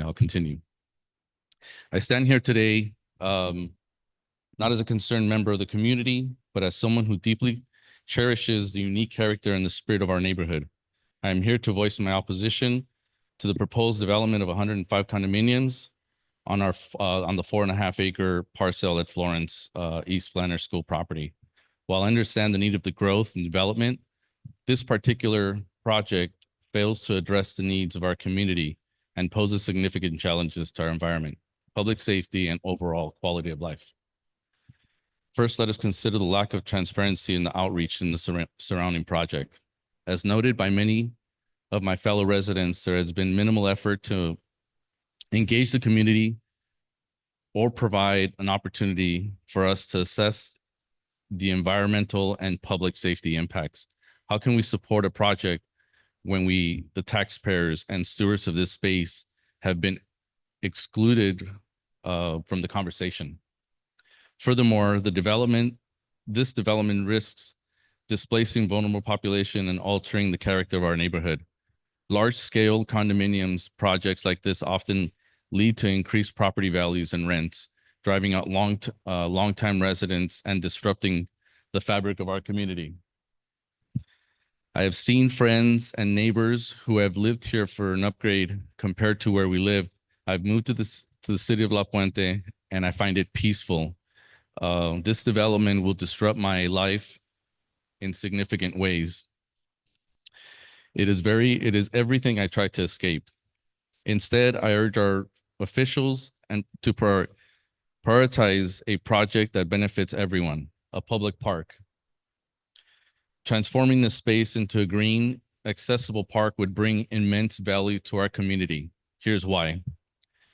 I'll continue. I stand here today not as a concerned member of the community, but as someone who deeply cherishes the unique character and the spirit of our neighborhood. I am here to voice my opposition to the proposed development of 105 condominiums on the 4.5-acre parcel at Florence East Flanders School property. While I understand the need of the growth and development, this particular project fails to address the needs of our community and poses significant challenges to our environment, public safety, and overall quality of life. First, let us consider the lack of transparency in the outreach in the surrounding project. As noted by many of my fellow residents, there has been minimal effort to engage the community or provide an opportunity for us to assess the environmental and public safety impacts. How can we support a project when the taxpayers and stewards of this space have been excluded from the conversation? Furthermore, this development risks displacing vulnerable population and altering the character of our neighborhood. Large-scale condominiums projects like this often lead to increased property values and rents, driving out long-time residents and disrupting the fabric of our community. I have seen friends and neighbors who have lived here for an upgrade compared to where we lived. I've moved to the city of La Puente, and I find it peaceful. This development will disrupt my life in significant ways. It is everything I try to escape. Instead, I urge our officials to prioritize a project that benefits everyone, a public park. Transforming the space into a green, accessible park would bring immense value to our community. Here's why.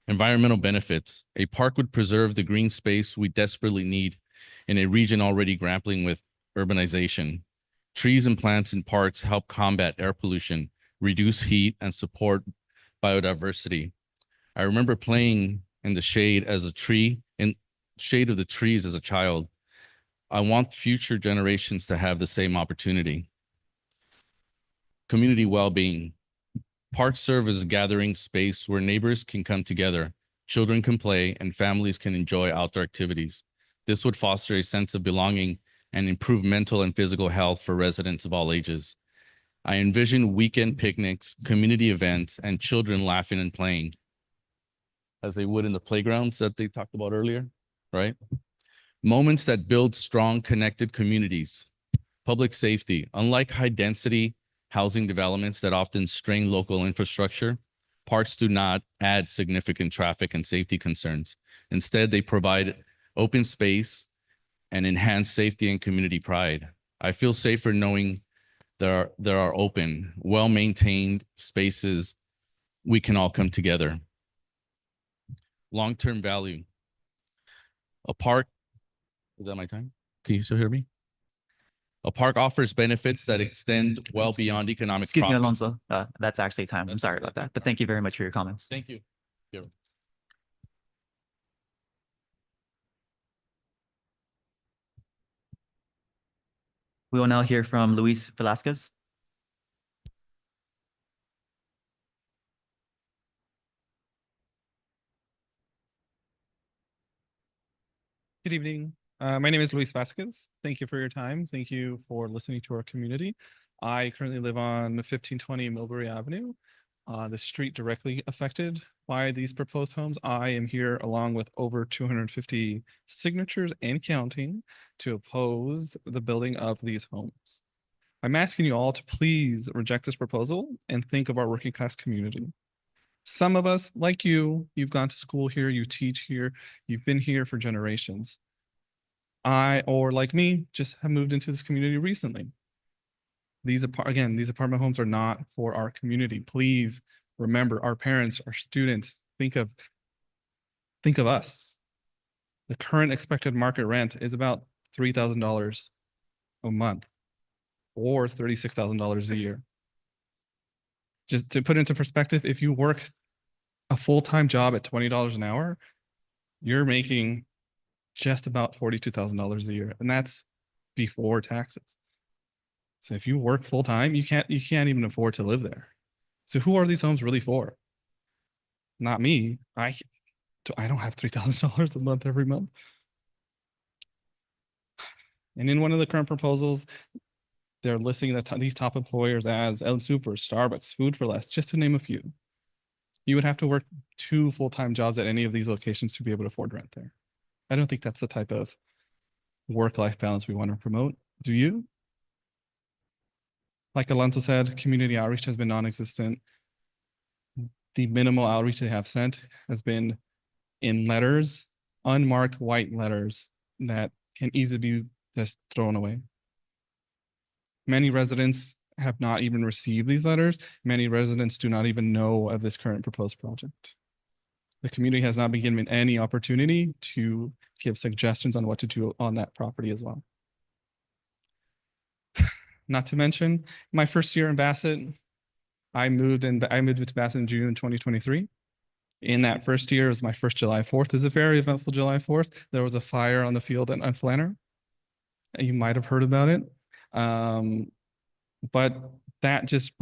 Environmental benefits. A park would preserve the green space we desperately need in a region already grappling with urbanization. Trees and plants in parks help combat air pollution, reduce heat, and support biodiversity. I remember playing in the shade of the trees as a child. I want future generations to have the same opportunity. Community well-being. Parks serve as a gathering space where neighbors can come together, children can play, and families can enjoy outdoor activities. This would foster a sense of belonging and improve mental and physical health for residents of all ages. I envision weekend picnics, community events, and children laughing and playing, as they would in the playgrounds that they talked about earlier, right? Moments that build strong, connected communities. Public safety. Unlike high-density housing developments that often strain local infrastructure, parks do not add significant traffic and safety concerns. Instead, they provide open space and enhance safety and community pride. I feel safer knowing there are open, well-maintained spaces we can all come together. Long-term value. A park, is that my time? Can you still hear me? A park offers benefits that extend well beyond economic Excuse me, profits. Alonso. That's actually time. I'm sorry about that, but thank you very much for your comments. Thank you. We will now hear from Luis Velasquez. Good evening. My name is Luis Vasquez. Thank you for your time. Thank you for listening to our community. I currently live on 1520 Millbury Avenue, the street directly affected by these proposed homes. I am here along with over 250 signatures and counting to oppose the building of these homes. I'm asking you all to please reject this proposal and think of our working class community. Some of us, like you've gone to school here, you teach here, you've been here for generations. Or like me, just have moved into this community recently. These apartment homes are not for our community. Please remember our parents, our students. Think of us. The current expected market rent is about $3,000 a month or $36,000 a year. Just to put into perspective, if you work a full-time job at $20 an hour, you're making just about $42,000 a year, and that's before taxes. So if you work full-time, you can't even afford to live there. So who are these homes really for? Not me. I don't have $3,000 a month every month. And in one of the current proposals, they're listing these top employers as El Super, Starbucks, Food for Less, just to name a few. You would have to work 2 full-time jobs at any of these locations to be able to afford rent there. I don't think that's the type of work-life balance we want to promote. Do you? Like Alonso said, community outreach has been non-existent. The minimal outreach they have sent has been in letters, unmarked white letters that can easily be just thrown away. Many residents have not even received these letters. Many residents do not even know of this current proposed project. The community has not been given any opportunity to give suggestions on what to do on that property as well. Not to mention, my first year in Bassett, I moved to Bassett in June 2023. In that first year, it was my first July 4th. It was a very eventful July 4th. There was a fire on the field on Flanner. You might have heard about it. But that just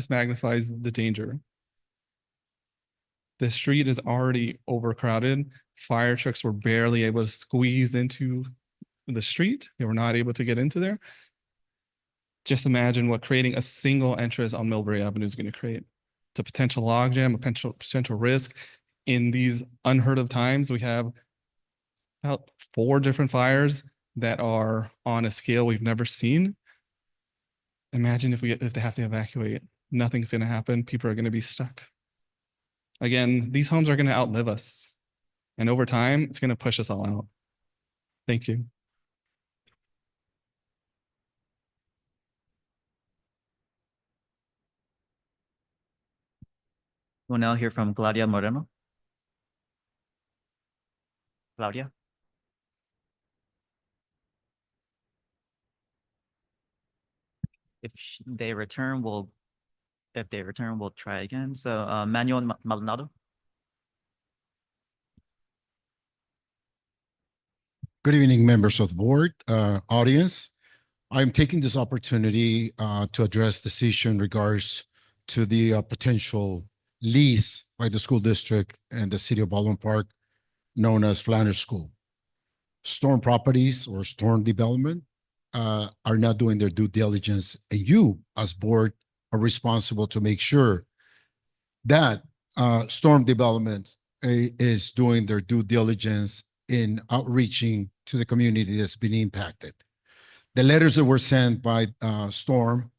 magnifies the danger. The street is already overcrowded. Fire trucks were barely able to squeeze into the street. They were not able to get into there. Just imagine what creating a single entrance on Millbury Avenue is going to create. It's a potential logjam, a potential risk. In these unheard of times, we have about 4 different fires that are on a scale we've never seen. Imagine if they have to evacuate, nothing's going to happen. People are going to be stuck. Again, these homes are going to outlive us. And over time, it's going to push us all out. Thank you. We'll now hear from Claudia Moreno. Claudia? If they return, we'll try again. So Manuel Maldonado. Good evening, members of the board, audience. I'm taking this opportunity to address this issue in regards to the potential lease by the school district and the city of Baldwin Park, known as Flanders School. Storm Properties or Storm Development are not doing their due diligence, and you, as board, are responsible to make sure that Storm Development is doing their due diligence in outreaching to the community that's been impacted. The letters that were sent by Storm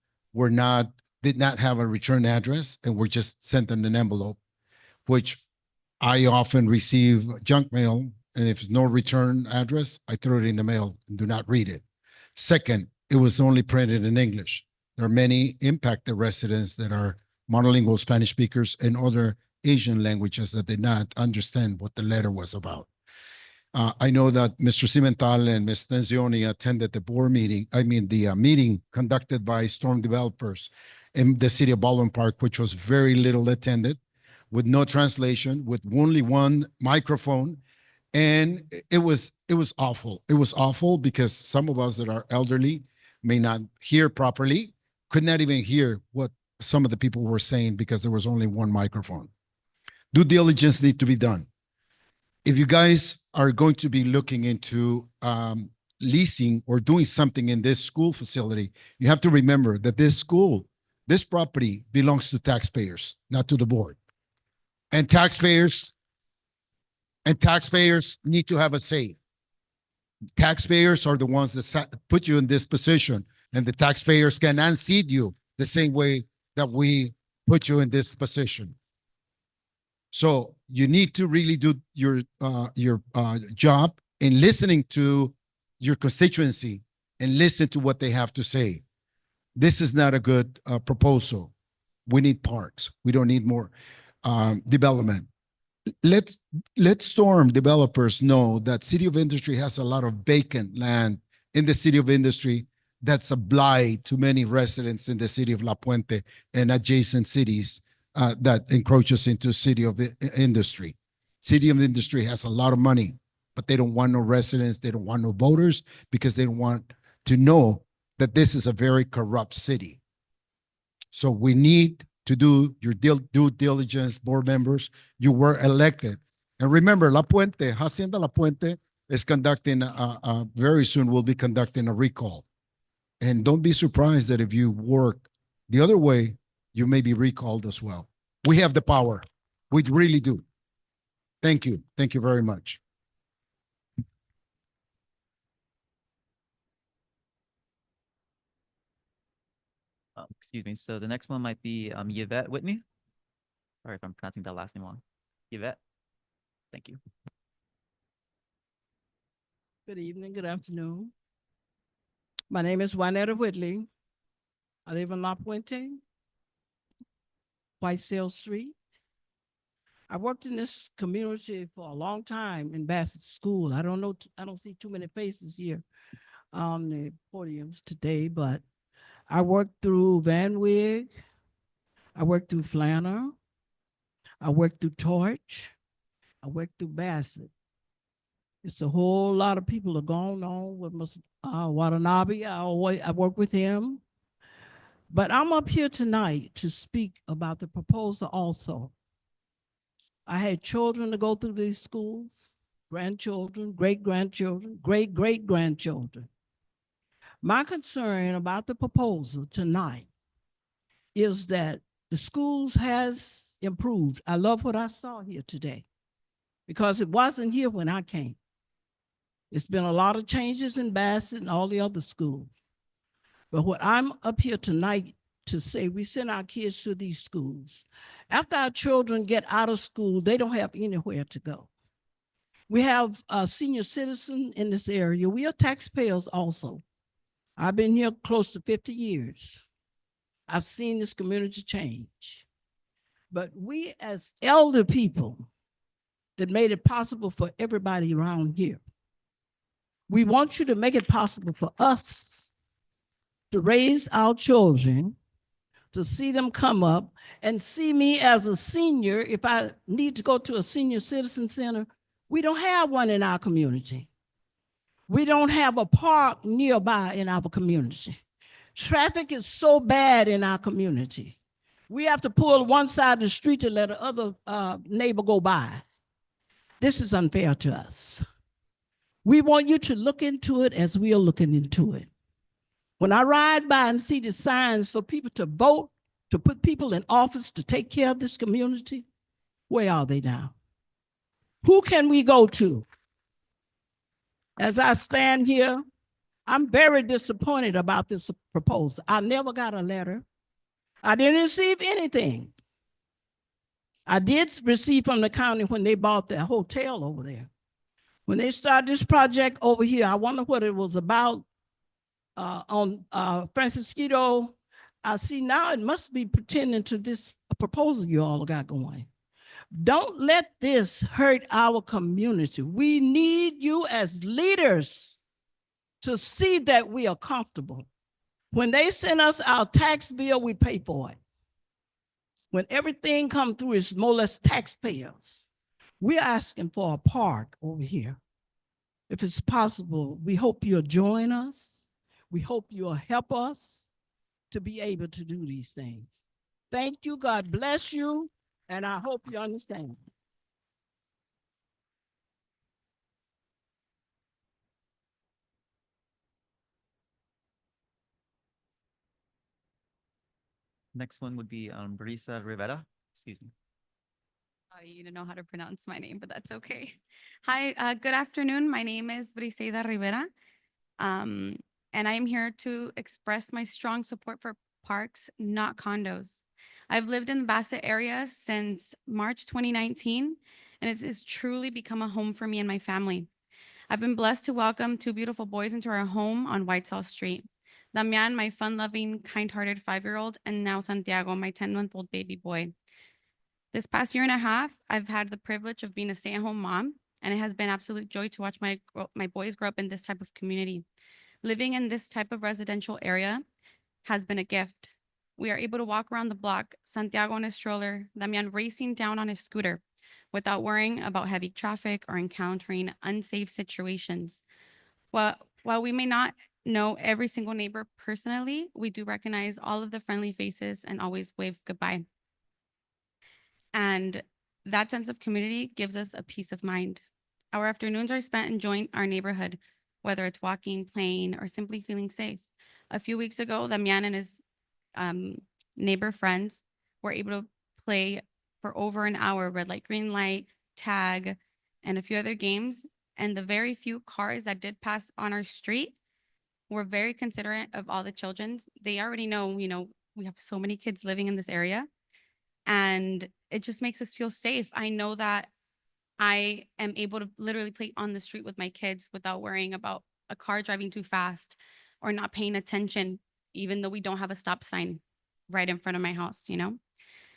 did not have a return address and were just sent in an envelope, which I often receive junk mail, and if there's no return address, I throw it in the mail and do not read it. Second, it was only printed in English. There are many impacted residents that are monolingual Spanish speakers and other Asian languages that did not understand what the letter was about. I know that Mr. Cimental and Ms. Tenzioni attended the board meeting, the meeting conducted by Storm Developers in the city of Baldwin Park, which was very little attended, with no translation, with only one microphone. And it was awful. It was awful because some of us that are elderly may not hear properly, could not even hear what some of the people were saying because there was only one microphone. Due diligence need to be done. If you guys are going to be looking into leasing or doing something in this school facility, you have to remember that this property belongs to taxpayers, not to the board. And taxpayers need to have a say. Taxpayers are the ones that put you in this position, and the taxpayers can unseat you the same way that we put you in this position. So you need to really do your job in listening to your constituency and listen to what they have to say. This is not a good proposal. We need parks. We don't need more development. Let Storm Developers know that City of Industry has a lot of vacant land in the City of Industry that's a blight to many residents in the city of La Puente and adjacent cities that encroaches into City of Industry. City of Industry has a lot of money, but they don't want no residents. They don't want no voters because they don't want to know that this is a very corrupt city. So we need to do your due diligence, board members. You were elected. And remember, La Puente, Hacienda La Puente is conducting, very soon will be conducting a recall. And don't be surprised that if you work the other way, you may be recalled as well. We have the power. We really do. Thank you. Thank you very much. Excuse me. So the next one might be Yvette Whitney. Sorry if I'm pronouncing that last name wrong. Yvette. Thank you. Good evening, good afternoon. My name is Juanetta Whitley. I live in La Puente, Whitesale Street. I worked in this community for a long time in Bassett School. I don't see too many faces here on the podiums today, but I worked through Van Wyck, I worked through Flanner, I worked through Torch, I worked through Bassett. It's a whole lot of people are going on with Watanabe. I work with him. But I'm up here tonight to speak about the proposal also. I had children to go through these schools, grandchildren, great-grandchildren, great-great-grandchildren. My concern about the proposal tonight is that the schools has improved. I love what I saw here today because it wasn't here when I came. It's been a lot of changes in Bassett and all the other schools. But what I'm up here tonight to say, we send our kids to these schools. After our children get out of school, they don't have anywhere to go. We have a senior citizen in this area. We are taxpayers also. I've been here close to 50 years. I've seen this community change. But we as elder people that made it possible for everybody around here, we want you to make it possible for us to raise our children, to see them come up and see me as a senior. If I need to go to a senior citizen center, we don't have one in our community. We don't have a park nearby in our community. Traffic is so bad in our community. We have to pull one side of the street to let the other neighbor go by. This is unfair to us. We want you to look into it as we are looking into it. When I ride by and see the signs for people to vote, to put people in office to take care of this community, where are they now? Who can we go to? As I stand here, I'm very disappointed about this proposal. I never got a letter. I didn't receive anything. I did receive from the county when they bought their hotel over there. When they started this project over here, I wonder what it was about on Francisquito. I see now it must be pertaining to this proposal you all got going. Don't let this hurt our community. We need you as leaders to see that we are comfortable. When they send us our tax bill, we pay for it. When everything comes through, it's more or less taxpayers. We're asking for a park over here. If it's possible, we hope you'll join us. We hope you'll help us to be able to do these things. Thank you. God bless you. And I hope you understand. Next one would be Brisa Rivera. Excuse me. You don't know how to pronounce my name, but that's okay. Hi, good afternoon. My name is Briseida Rivera. And I am here to express my strong support for parks, not condos. I've lived in the Bassett area since March 2019, and it has truly become a home for me and my family. I've been blessed to welcome two beautiful boys into our home on Whitesell Street. Damian, my fun-loving, kind-hearted 5-year-old, and now Santiago, my 10-month-old baby boy. This past year and a half, I've had the privilege of being a stay-at-home mom, and it has been absolute joy to watch my boys grow up in this type of community. Living in this type of residential area has been a gift. We are able to walk around the block, Santiago on his stroller, Damian racing down on his scooter, without worrying about heavy traffic or encountering unsafe situations. While we may not know every single neighbor personally, we do recognize all of the friendly faces and always wave goodbye. And that sense of community gives us a peace of mind. Our afternoons are spent enjoying our neighborhood, whether it's walking, playing, or simply feeling safe. A few weeks ago, Damian and his um, neighbor friends were able to play for over an hour, red light, green light, tag, and a few other games. And the very few cars that did pass on our street were very considerate of all the children. They already know, we have so many kids living in this area, and it just makes us feel safe. I know that I am able to literally play on the street with my kids without worrying about a car driving too fast or not paying attention, even though we don't have a stop sign right in front of my house.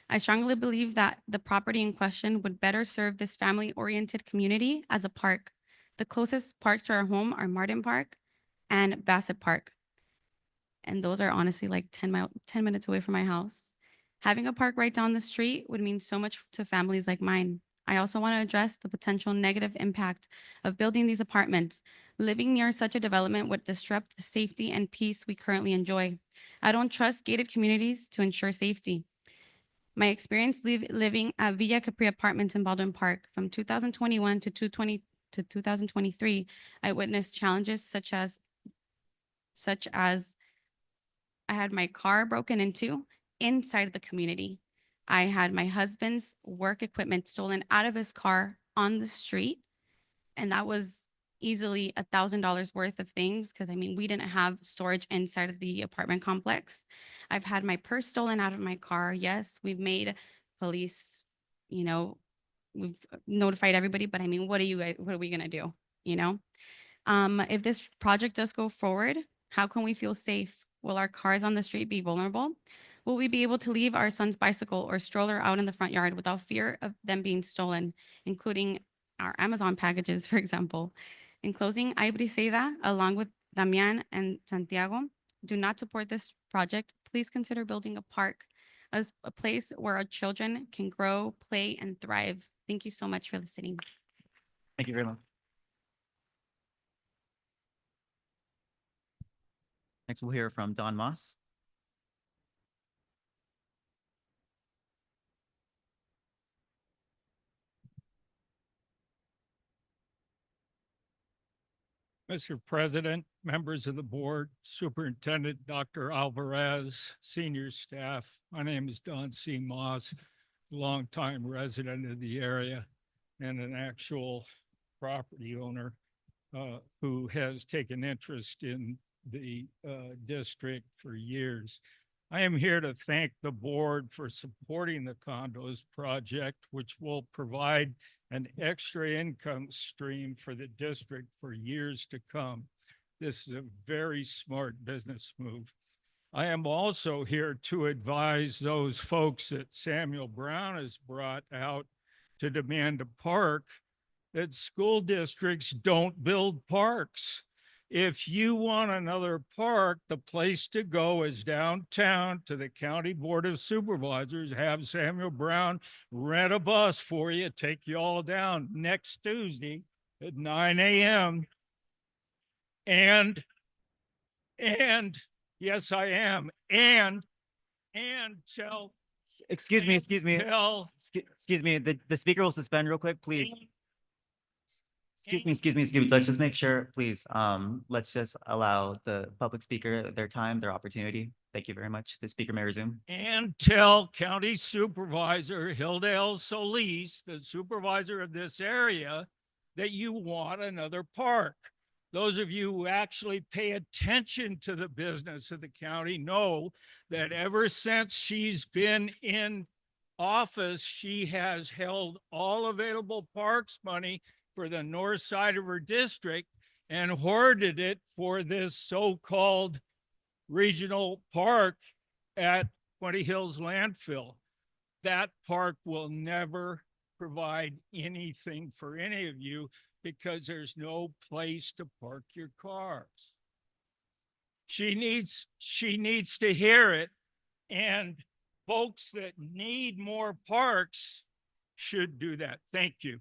I strongly believe that the property in question would better serve this family-oriented community as a park. The closest parks to our home are Martin Park and Bassett Park. And those are honestly like 10 minutes away from my house. Having a park right down the street would mean so much to families like mine. I also want to address the potential negative impact of building these apartments. Living near such a development would disrupt the safety and peace we currently enjoy. I don't trust gated communities to ensure safety. My experience living at Villa Capri Apartments in Baldwin Park from 2021 to 2023, I witnessed challenges such as I had my car broken into inside the community. I had my husband's work equipment stolen out of his car on the street. And that was easily $1,000 worth of things because we didn't have storage inside of the apartment complex. I've had my purse stolen out of my car. Yes, we've made police, we've notified everybody, but what are we gonna do? You know? If this project does go forward, how can we feel safe? Will our cars on the street be vulnerable? Will we be able to leave our son's bicycle or stroller out in the front yard without fear of them being stolen, including our Amazon packages, for example? In closing, I would say that, along with Damian and Santiago, do not support this project. Please consider building a park as a place where our children can grow, play, and thrive. Thank you so much for listening. Thank you very much. Next, we'll hear from Don Moss. Mr. President, members of the board, Superintendent Dr. Alvarez, senior staff, my name is Don C. Moss, longtime resident of the area and an actual property owner who has taken interest in the district for years. I am here to thank the board for supporting the condos project, which will provide an extra income stream for the district for years to come. This is a very smart business move. I am also here to advise those folks that Samuel Brown has brought out to demand a park that school districts don't build parks. If you want another park, the place to go is downtown to the County Board of Supervisors. Have Samuel Brown rent a bus for you, take you all down next Tuesday at 9 a.m. And yes, I am. And tell. Excuse me. Tell. Excuse me. The speaker will suspend real quick, please. Excuse me. Let's just make sure, please. Let's just allow the public speaker their time, their opportunity. Thank you very much. The speaker may resume. And tell County Supervisor Hilda L. Solis, the supervisor of this area, that you want another park. Those of you who actually pay attention to the business of the county know that ever since she's been in office, she has held all available parks money for the north side of her district and hoarded it for this so-called regional park at 20 Hills landfill. That park will never provide anything for any of you because there's no place to park your cars. She needs to hear it, and folks that need more parks should do that. Thank you.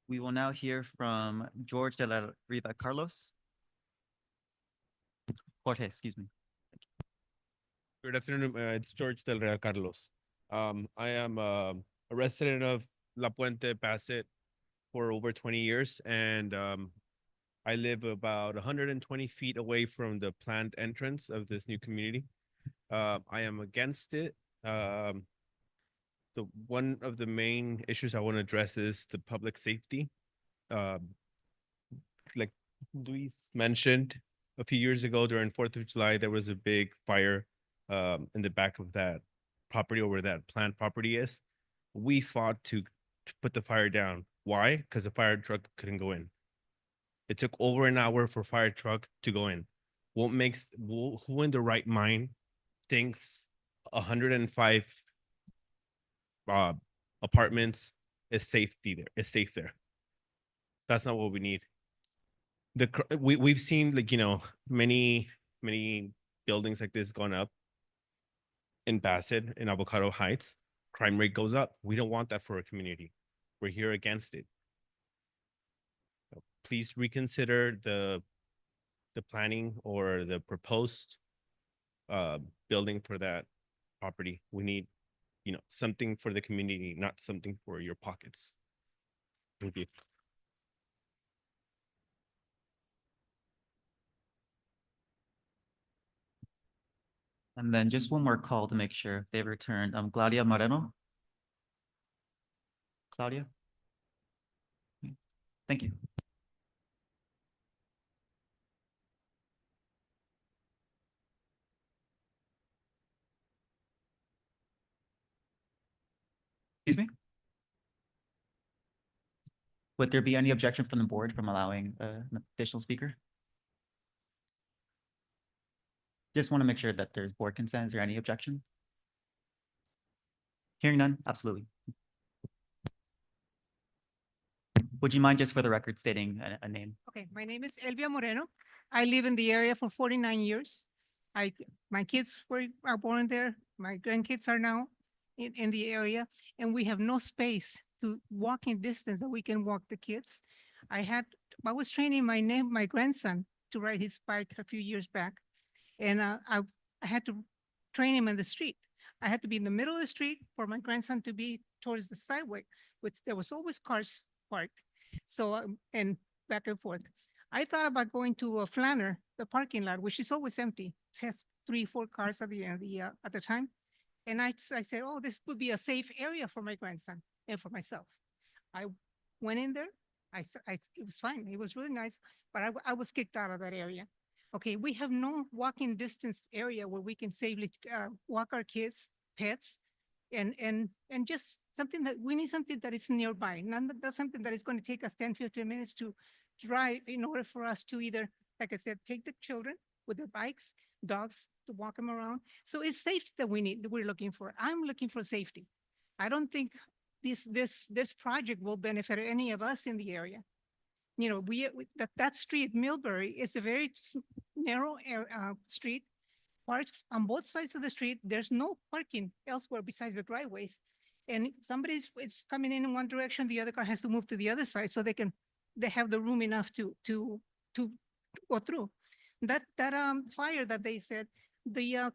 We will now hear from George de la Riva Carlos. Jorge, excuse me. Good afternoon. It's George Del Real Carlos. I am a resident of La Puente, Bassett, for over 20 years, and I live about 120 feet away from the planned entrance of this new community. I am against it. The one of the main issues I want to address is the public safety. Like Luis mentioned, a few years ago during 4th of July, there was a big fire in the back of that property, or where that planned property is. We fought to put the fire down. Why? Because the fire truck couldn't go in. It took over an hour for fire truck to go in. Who in the right mind thinks 105 apartments is safe there? That's not what we need. We've seen, like, many buildings like this gone up in Bassett, in Avocado Heights. Crime rate goes up. We don't want that for our community. We're here against it. Please reconsider the planning or the proposed building for that property. We need, something for the community, not something for your pockets. Thank you. And then just one more call to make sure they've returned. Claudia Moreno. Claudia? Thank you. Excuse me? Would there be any objection from the board from allowing an additional speaker? Just want to make sure that there's board consent. Is there any objection? Hearing none, absolutely. Would you mind just for the record stating a name? Okay, my name is Elvia Moreno. I live in the area for 49 years. My kids are born there. My grandkids are now in the area, and we have no space to walking distance that we can walk the kids. I was training my grandson to ride his bike a few years back, and I had to train him in the street. I had to be in the middle of the street for my grandson to be towards the sidewalk, which there was always cars parked. So, and back and forth. I thought about going to a Flanner, the parking lot, which is always empty. It has 3-4 cars at the time. And I said, oh, this would be a safe area for my grandson and for myself. I went in there. It was fine. It was really nice, but I was kicked out of that area. Okay, we have no walking distance area where we can safely walk our kids, pets, and just something that we need, something that is nearby. That's something that is going to take us 10, 15 minutes to drive in order for us to either, like I said, take the children with their bikes, dogs, to walk them around. So it's safety that we're looking for. I'm looking for safety. I don't think this project will benefit any of us in the area. That street, Millbury, is a very narrow street. Parks on both sides of the street. There's no parking elsewhere besides the driveways. And somebody's coming in one direction, the other car has to move to the other side so they have the room enough to go through. That fire that they said, the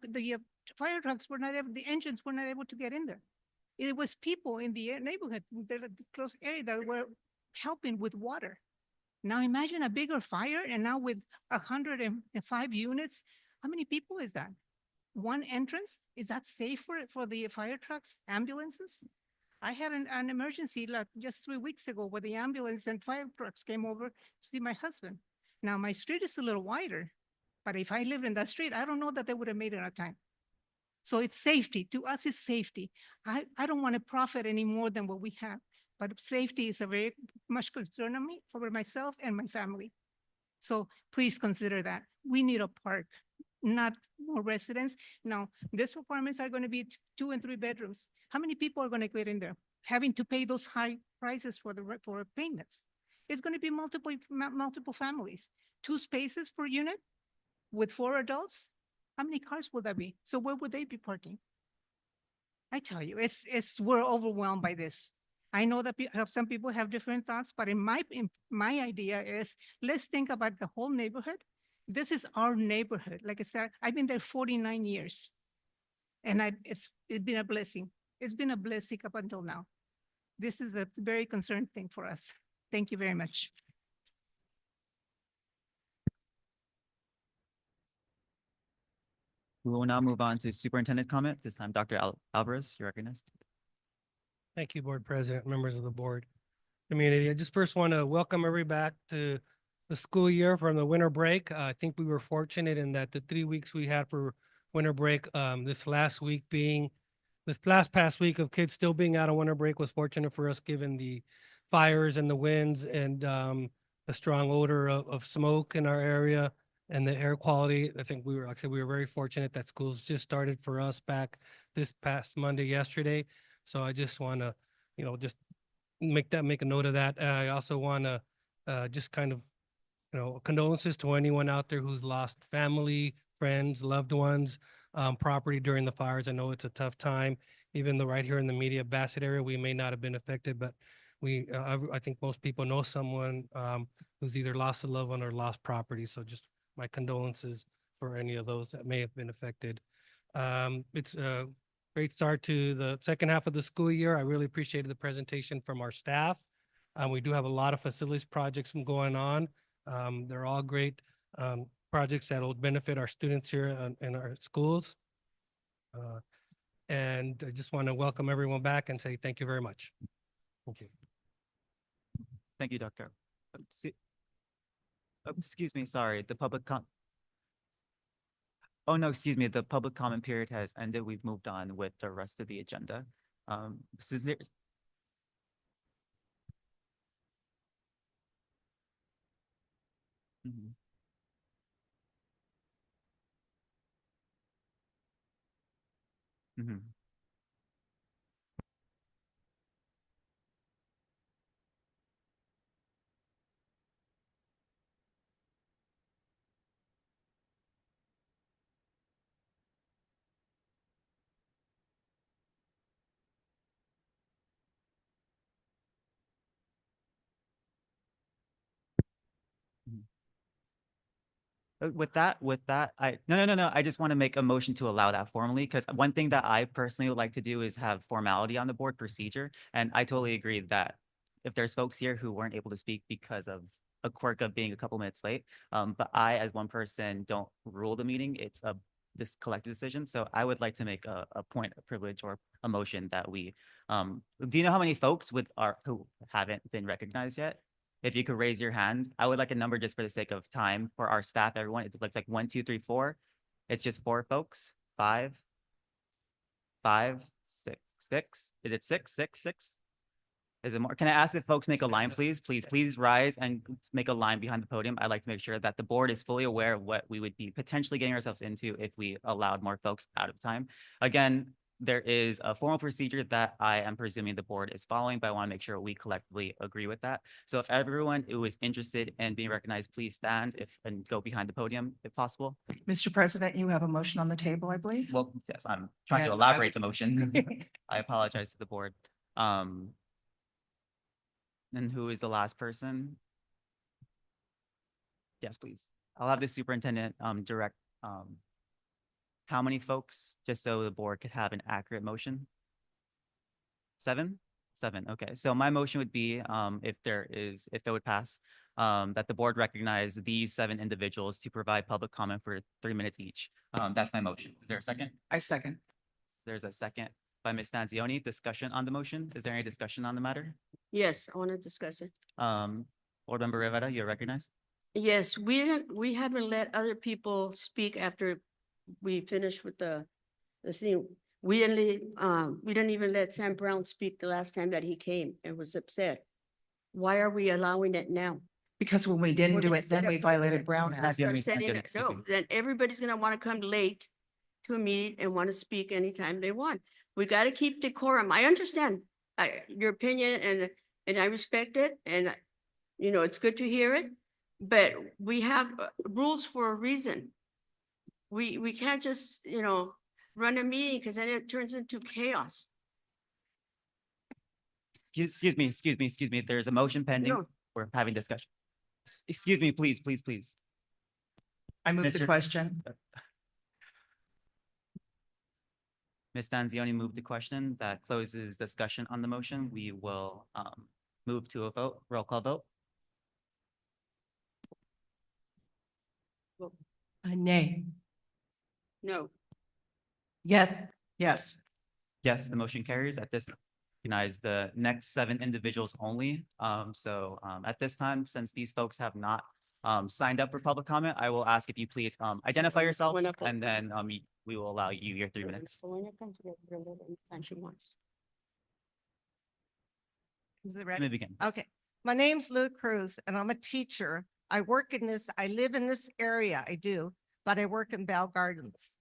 fire trucks were not able, the engines were not able to get in there. It was people in the neighborhood, the close area, that were helping with water. Now imagine a bigger fire, and now with 105 units, how many people is that? One entrance? Is that safe for the fire trucks, ambulances? I had an emergency like just 3 weeks ago where the ambulance and fire trucks came over to see my husband. Now my street is a little wider, but if I lived in that street, I don't know that they would have made it on time. So it's safety. To us, it's safety. I don't want to profit any more than what we have, but safety is a very much concern of me for myself and my family. So please consider that. We need a park, not more residents. Now, these apartments are going to be 2 and 3 bedrooms. How many people are going to get in there? Having to pay those high prices for payments. It's going to be multiple families. 2 spaces per unit with 4 adults. How many cars would that be? So where would they be parking? I tell you, we're overwhelmed by this. I know that some people have different thoughts, but in my idea is, let's think about the whole neighborhood. This is our neighborhood. Like I said, I've been there 49 years. And it's been a blessing. It's been a blessing up until now. This is a very concerned thing for us. Thank you very much. We will now move on to superintendent comment. This time, Dr. Alvarez, you're recognized. Thank you, Board President, members of the board, community. I just first want to welcome everybody back to the school year from the winter break. I think we were fortunate in that the 3 weeks we had for winter break, this past past week of kids still being out on winter break was fortunate for us, given the fires and the winds and the strong odor of smoke in our area and the air quality. I think like I said, we were very fortunate that schools just started for us back this past Monday, yesterday. So I just want to, just make a note of that. I also want to just kind of, condolences to anyone out there who's lost family, friends, loved ones, property during the fires. I know it's a tough time. Even though right here in the media Bassett area, we may not have been affected, but I think most people know someone who's either lost a loved one or lost property. So just my condolences for any of those that may have been affected. It's a great start to the second half of the school year. I really appreciated the presentation from our staff. We do have a lot of facilities projects going on. They're all great projects that will benefit our students here in our schools. And I just want to welcome everyone back and say thank you very much. Thank you. Thank you, Doctor. Excuse me, sorry, the public oh, no, excuse me, the public comment period has ended. We've moved on with the rest of the agenda. So is there... Mhm. Mhm. With that, no. I just want to make a motion to allow that formally, because one thing that I personally would like to do is have formality on the board procedure. And I totally agree that if there's folks here who weren't able to speak because of a quirk of being a couple minutes late, but I, as one person, don't rule the meeting. It's this collective decision. So I would like to make a point of privilege or a motion that we, do you know how many folks who haven't been recognized yet? If you could raise your hand, I would like a number just for the sake of time for our staff, everyone. It looks like 1, 2, 3, 4. It's just 4 folks. 5, 6, 6. Is it 6, 6, 6? Is it more? Can I ask if folks make a line, please? Please rise and make a line behind the podium. I'd like to make sure that the board is fully aware of what we would be potentially getting ourselves into if we allowed more folks out of time. Again, there is a formal procedure that I am presuming the board is following, but I want to make sure we collectively agree with that. So if everyone who is interested in being recognized, please stand and go behind the podium if possible. Mr. President, you have a motion on the table, I believe. Well, yes, I'm trying to elaborate the motion. I apologize to the board. And who is the last person? Yes, please. I'll have the superintendent direct how many folks, just so the board could have an accurate motion? 7? 7, okay. So my motion would be, if it would pass, that the board recognize these 7 individuals to provide public comment for 3 minutes each. That's my motion. Is there a second? I second. There's a second by Ms. Stanzioni. Discussion on the motion. Is there any discussion on the matter? Yes, I want to discuss it. Board Member Rivera, you're recognized. Yes, we haven't let other people speak after we finished with the scene. We didn't even let Sam Brown speak the last time that he came and was upset. Why are we allowing it now? Because when we didn't do it, then we violated Brown Ms. Act. Stanzioni, No, then everybody's gonna want to come late to a meeting and want to speak anytime they want. We got to keep decorum. I understand your opinion and I respect it, and it's good to hear it, but we have rules for a reason. We can't just, run a meeting because then it turns into chaos. Excuse me. There's a motion pending. No. We're having discussion. Excuse me, please. I move the Mr. question. Ms. Stanzioni moved the question. That closes discussion on the motion. We will move to a vote, roll call vote. Nay. No. Yes. Yes. Yes, the motion carries. At this, recognize the next 7 individuals only. At this time, since these folks have not signed up for public comment, I will ask if you please identify yourself and then we will allow you your 3 minutes. She wants. Is it Let ready? me begin. Okay, my name's Lou Cruz and I'm a teacher. I live in this area, I do, but I work in Bell Gardens.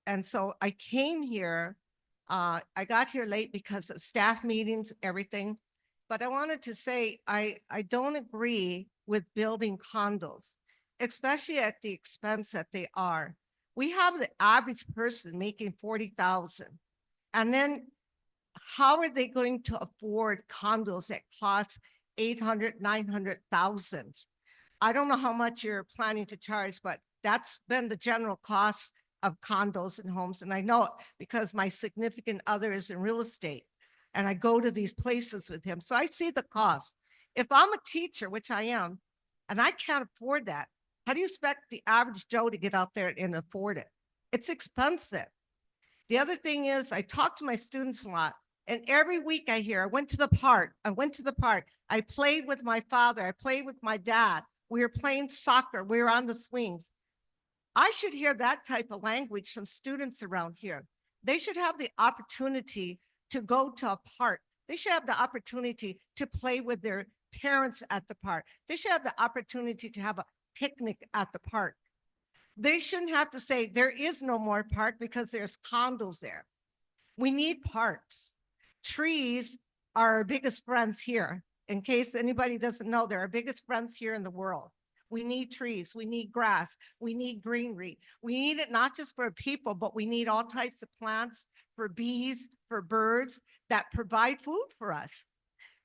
And so I came here, I got here late because of staff meetings, everything. But I wanted to say, I don't agree with building condos, especially at the expense that they are. We have the average person making 40,000. And then how are they going to afford condos that cost 800, 900,000? I don't know how much you're planning to charge, but that's been the general cost of condos and homes. And I know it because my significant other is in real estate and I go to these places with him. So I see the cost. If I'm a teacher, which I am, and I can't afford that, how do you expect the average Joe to get out there and afford it? It's expensive. The other thing is I talk to my students a lot. And every week I hear, I went to the park. I played with my father. I played with my dad. We were playing soccer. We were on the swings. I should hear that type of language from students around here. They should have the opportunity to go to a park. They should have the opportunity to play with their parents at the park. They should have the opportunity to have a picnic at the park. They shouldn't have to say there is no more park because there's condos there. We need parks. Trees are our biggest friends here. In case anybody doesn't know, they're our biggest friends here in the world. We need trees, we need grass, we need greenery. We need it not just for people, but we need all types of plants for bees, for birds that provide food for us.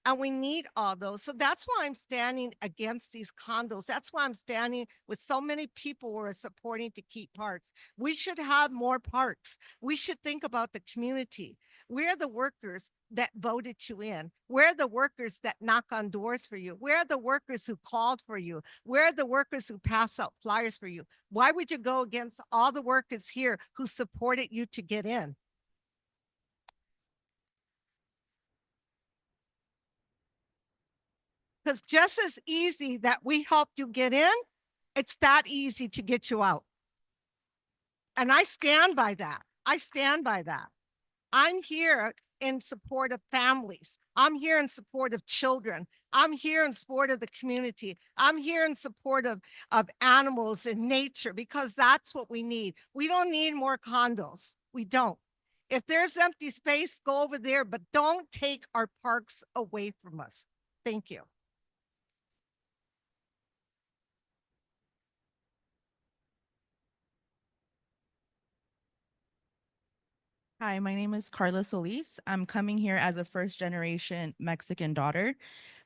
And we need all those. So that's why I'm standing against these condos. That's why I'm standing with so many people who are supporting to keep parks. We should have more parks. We should think about the community. We're the workers that voted you in. We're the workers that knock on doors for you. We're the workers who called for you. We're the workers who pass out flyers for you. Why would you go against all the workers here who supported you to get in? Because just as easy that we helped you get in, it's that easy to get you out. And I stand by that. I stand by that. I'm here in support of families. I'm here in support of children. I'm here in support of the community. I'm here in support of animals and nature because that's what we need. We don't need more condos. We don't. If there's empty space, go over there, but don't take our parks away from us. Thank you. Hi, my name is Carla Solis. I'm coming here as a first generation Mexican daughter.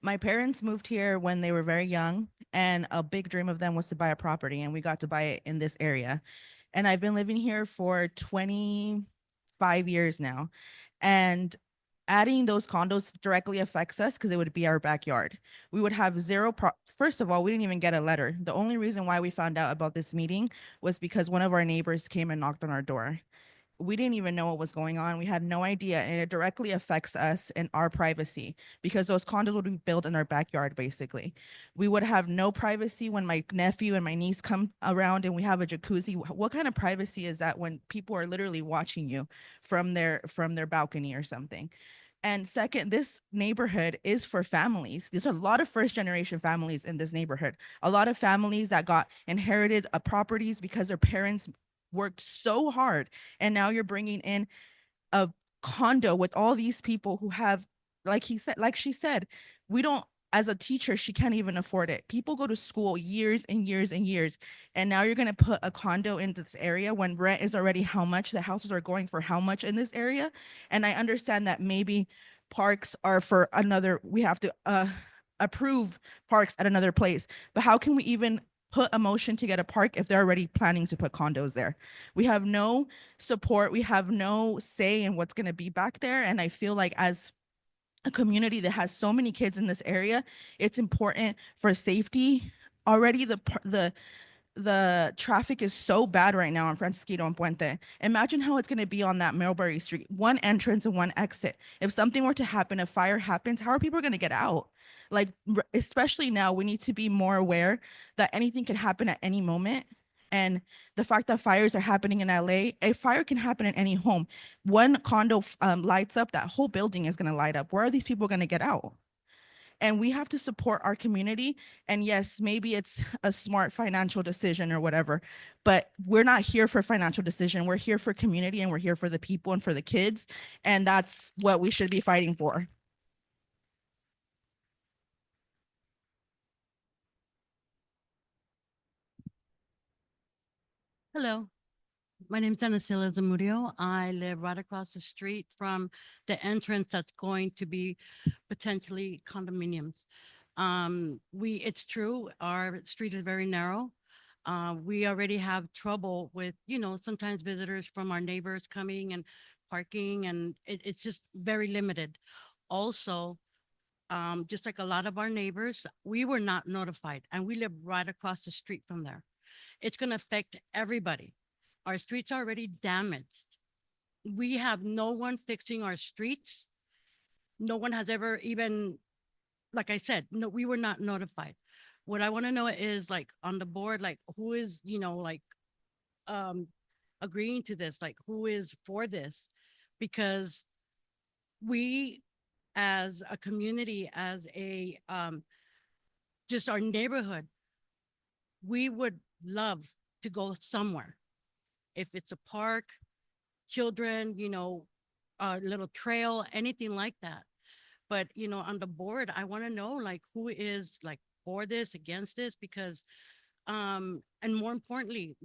My parents moved here when they were very young, and a big dream of them was to buy a property, and we got to buy it in this area. And I've been living here for 25 years now. And adding those condos directly affects us because it would be our backyard. We would have first of all, we didn't even get a letter. The only reason why we found out about this meeting was because one of our neighbors came and knocked on our door. We didn't even know what was going on. We had no idea, and it directly affects us and our privacy because those condos would be built in our backyard, basically. We would have no privacy when my nephew and my niece come around and we have a jacuzzi. What kind of privacy is that when people are literally watching you from their balcony or something? And second, this neighborhood is for families. There's a lot of first generation families in this neighborhood. A lot of families that got inherited properties because their parents worked so hard, and now you're bringing in a condo with all these people who have, like she said, we don't, as a teacher, she can't even afford it. People go to school years and years and years, and now you're going to put a condo in this area when rent is already how much, the houses are going for how much in this area. And I understand that maybe parks are for another, we have to approve parks at another place, but how can we even put a motion to get a park if they're already planning to put condos there. We have no support. We have no say in what's going to be back there. And I feel like as a community that has so many kids in this area, it's important for safety. Already the traffic is so bad right now on Francisquito and Puente. Imagine how it's going to be on that Millbury Street, one entrance and one exit. If something were to happen, a fire happens, how are people going to get out? Like, especially now, we need to be more aware that anything could happen at any moment. And the fact that fires are happening in LA, a fire can happen in any home. One condo lights up, that whole building is going to light up. Where are these people going to get out? And we have to support our community. And yes, maybe it's a smart financial decision or whatever, but we're not here for financial decision. We're here for community, and we're here for the people and for the kids. And that's what we should be fighting for. Hello, my name is Anacela Zamudio. I live right across the street from the entrance that's going to be potentially condominiums. It's true, our street is very narrow. We already have trouble with, sometimes visitors from our neighbors coming and parking, and it's just very limited. Also, just like a lot of our neighbors, we were not notified, and we live right across the street from there. It's going to affect everybody. Our streets are already damaged. We have no one fixing our streets. No one has ever even, like I said, no, we were not notified. What I want to know is, like, on the board, like, who is, um, agreeing to this? Like, who is for this? Because we, as a community, as just our neighborhood, we would love to go somewhere. If it's a park, children, a little trail, anything like that. But, on the board, I want to know, like, who is, like, for this, against this, because, and more importantly,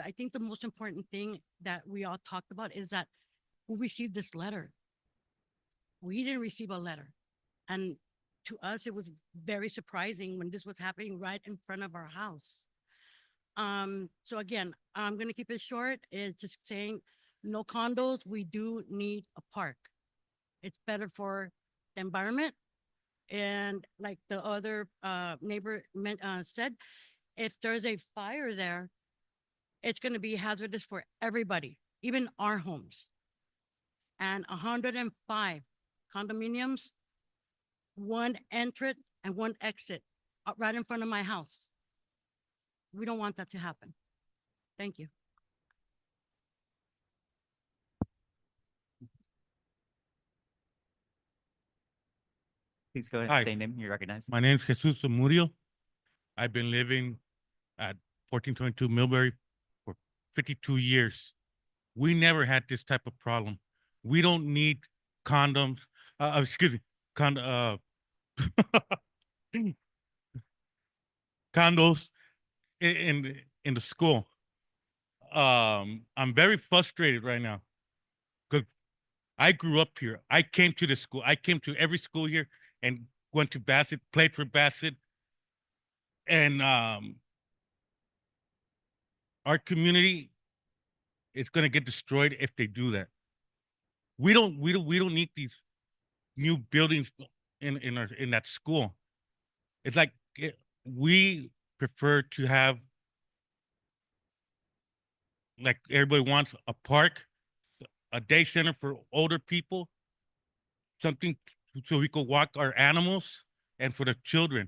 I think the most important thing that we all talked about is that who received this letter. We didn't receive a letter. And to us, it was very surprising when this was happening right in front of our house. So again, I'm gonna keep it short. It's just saying, no condos. We do need a park. It's better for the environment. And like the other neighbor said, if there's a fire there, it's gonna be hazardous for everybody, even our homes. And 105 condominiums, one entrance and one exit right in front of my house. We don't want that to happen. Thank you. Please go ahead, Hi. state name, you're recognized. My name is Jesus Zamudio. I've been living at 1422 Millbury for 52 years. We never had this type of problem. We don't need condoms. Excuse me, condos in the school. I'm very frustrated right now because I grew up here. I came to the school. I came to every school here and went to Bassett, played for Bassett. And our community is going to get destroyed if they do that. We don't need these new buildings in that school. It's like we prefer to have, like everybody wants, a park, a day center for older people, something so we could walk our animals, and for the children.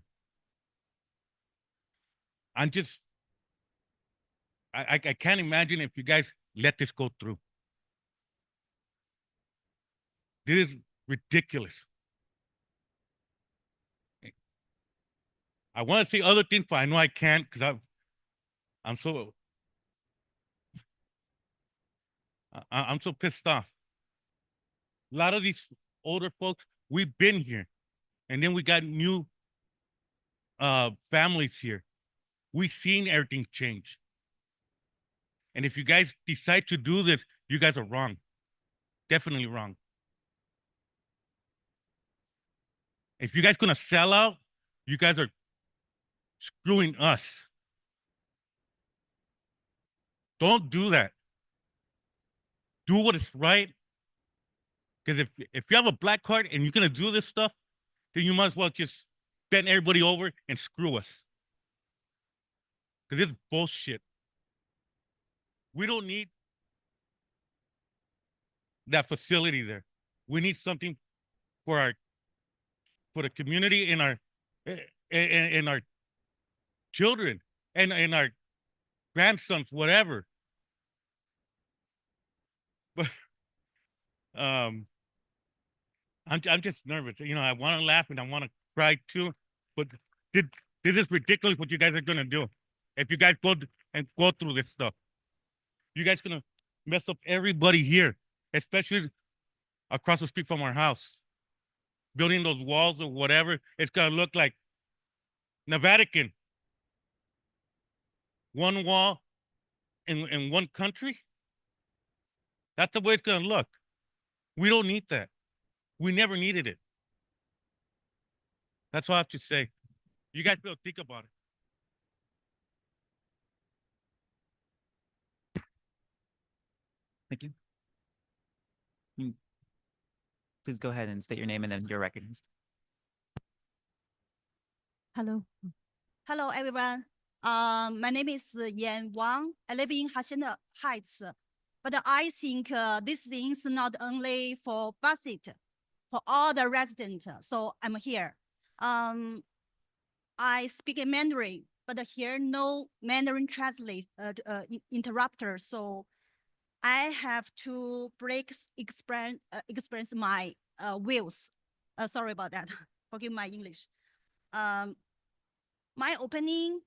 I can't imagine if you guys let this go through. This is ridiculous. I want to say other things, but I know I can't because I'm so pissed off. A lot of these older folks, we've been here, and then we got new families here. We've seen everything change. And if you guys decide to do this, you guys are wrong. Definitely wrong. If you guys gonna sell out, you guys are screwing us. Don't do that. Do what is right. Because if you have a black card and you're gonna do this stuff, then you might as well just bend everybody over and screw us. Because it's bullshit. We don't need that facility there. We need something for the community and our children and our grandsons, whatever. But um, I'm just nervous. You know, I want to laugh and I want to cry too. But this, this is ridiculous what you guys are gonna do. If you guys go through this stuff, you guys gonna mess up everybody here, especially across the street from our house. Building those walls or whatever, it's gonna look like the Vatican. One wall in one country. That's the way it's gonna look. We don't need that. We never needed it. That's all I have to say. You guys better think about it. Thank you. Please go ahead and state your name and then you're recognized. Hello. Hello, everyone. My name is Yan Wang. I live in Hacienda Heights. But I think this is not only for Bassett, for all the residents. So I'm here. I speak in Mandarin, but here no Mandarin translate interrupter. So I have to express my views. Sorry about that. Forgive my English. My opinion,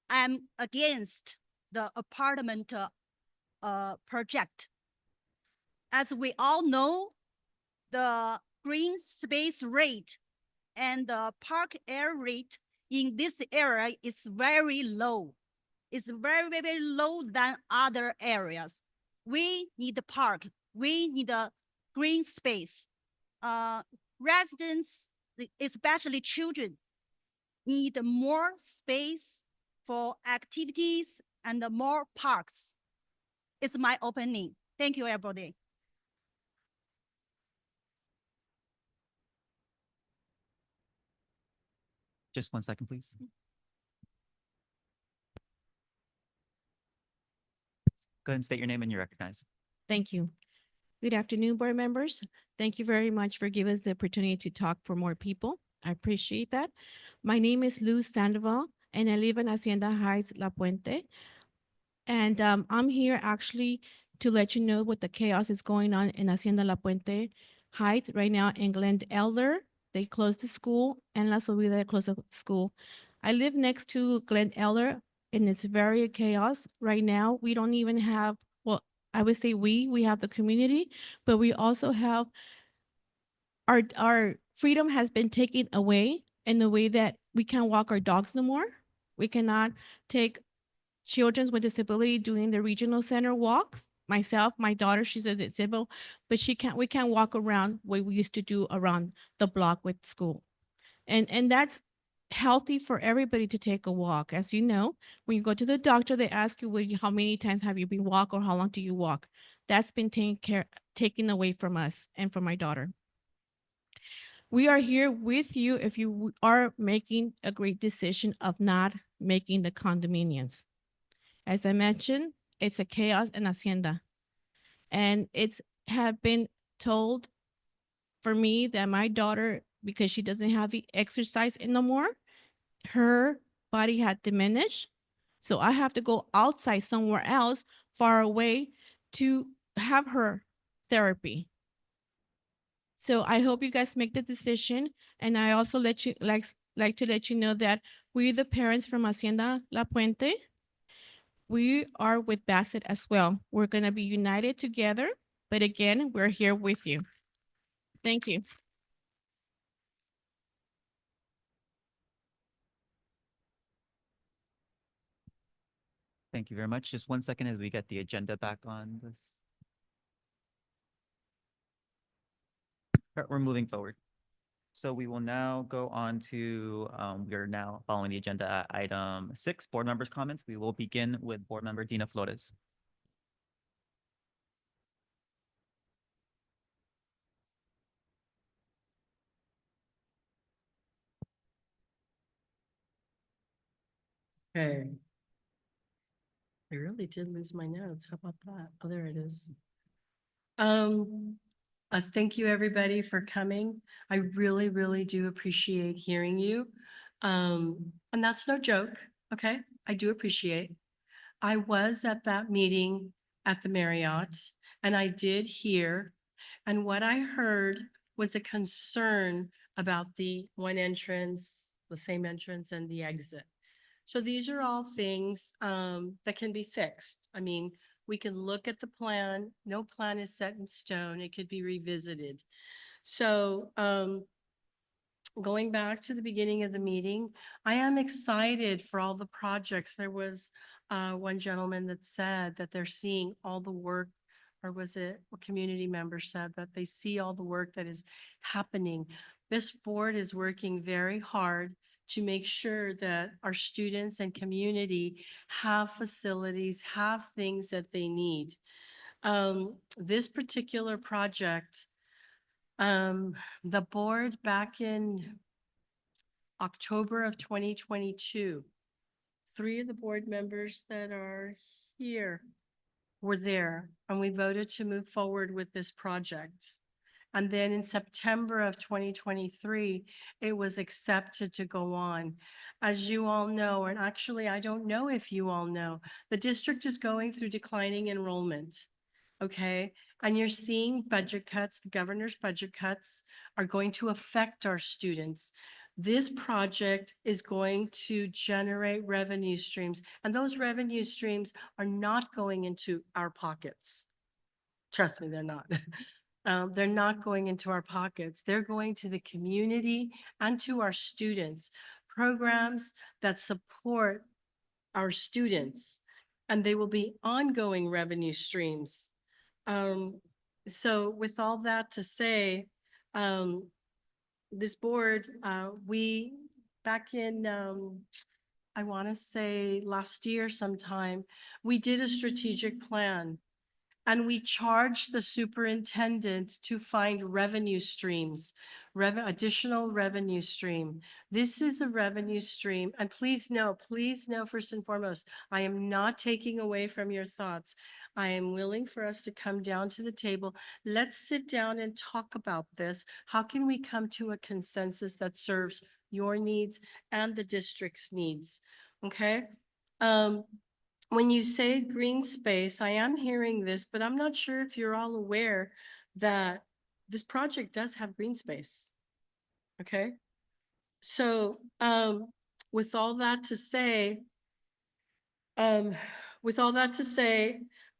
I'm against the apartment project. As we all know, the green space rate and the park air rate in this area is very low. It's very, very low than other areas. We need a park. We need a green space. Residents, especially children, need more space for activities and more parks. It's my opinion. Thank you, everybody. Just 1 second, please. Go ahead and state your name and you're recognized. Thank you. Good afternoon, board members. Thank you very much for giving us the opportunity to talk for more people. I appreciate that. My name is Luz Sandoval, and I live in Hacienda Heights, La Puente. And I'm here actually to let you know what the chaos is going on in Hacienda La Puente Heights right now in Glen Elder. They closed the school, and La Subida closed the school. I live next to Glen Elder, and it's very chaos right now. We don't even have, well, I would say we have the community, but we also have our freedom has been taken away in the way that we can't walk our dogs no more. We cannot take children with disability doing the regional center walks. Myself, my daughter, she's a disabled, but we can't walk around what we used to do around the block with school. And that's healthy for everybody to take a walk. As you know, when you go to the doctor, they ask you, how many times have you been walk or how long do you walk? That's been taken away from us and from my daughter. We are here with you if you are making a great decision of not making the condominiums. As I mentioned, it's a chaos in Hacienda. And it's have been told for me that my daughter, because she doesn't have the exercise anymore, her body had diminished. So I have to go outside somewhere else far away to have her therapy. So I hope you guys make the decision. And I also like to let you know that we, the parents from Hacienda La Puente, we are with Bassett as well. We're going to be united together. But again, we're here with you. Thank you. Thank you very much. Just 1 second as we get the agenda back on this. We're moving forward. So we will now go on to, we are now following the agenda at item 6, board members' comments. We will begin with board member Dina Flores. Okay. I really did lose my notes. How about that? Oh, there it is. Thank you, everybody, for coming. I really, really do appreciate hearing you. And that's no joke, okay? I do appreciate. I was at that meeting at the Marriott, and I did hear, and what I heard was a concern about the one entrance, the same entrance and the exit. So these are all things that can be fixed. I mean, we can look at the plan. No plan is set in stone. It could be revisited. So going back to the beginning of the meeting, I am excited for all the projects. There was one gentleman that said that they're seeing all the work, or was it a community member said that they see all the work that is happening. This board is working very hard to make sure that our students and community have facilities, have things that they need. This particular project, the board back in October of 2022, 3 of the board members that are here were there, and we voted to move forward with this project. And then in September of 2023, it was accepted to go on. As you all know, and actually, I don't know if you all know, the district is going through declining enrollment. Okay, and you're seeing budget cuts. The governor's budget cuts are going to affect our students. This project is going to generate revenue streams, and those revenue streams are not going into our pockets. Trust me, they're not. They're not going into our pockets. They're going to the community and to our students, programs that support our students, and they will be ongoing revenue streams. So with all that to say, this board, we, back in, I want to say last year sometime, we did a strategic plan. And we charged the superintendent to find revenue streams, additional revenue stream. This is a revenue stream. And please know, first and foremost, I am not taking away from your thoughts. I am willing for us to come down to the table. Let's sit down and talk about this. How can we come to a consensus that serves your needs and the district's needs? Okay. When you say green space, I am hearing this, but I'm not sure if you're all aware that this project does have green space. Okay. So, with all that to say,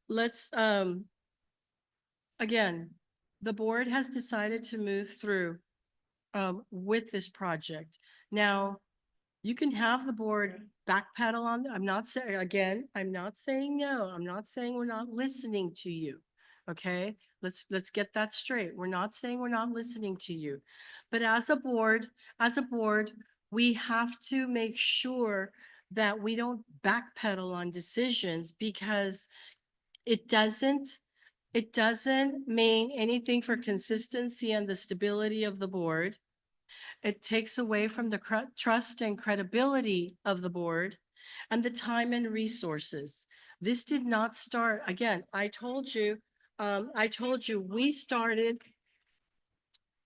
let's, again, the board has decided to move through, with this project. Now, you can have the board backpedal on, I'm not saying, again, I'm not saying no. I'm not saying we're not listening to you. Okay, let's get that straight. We're not saying we're not listening to you. But as a board, we have to make sure that we don't backpedal on decisions, because it doesn't mean anything for consistency and the stability of the board. It takes away from the trust and credibility of the board and the time and resources. This did not start, again, I told you we started,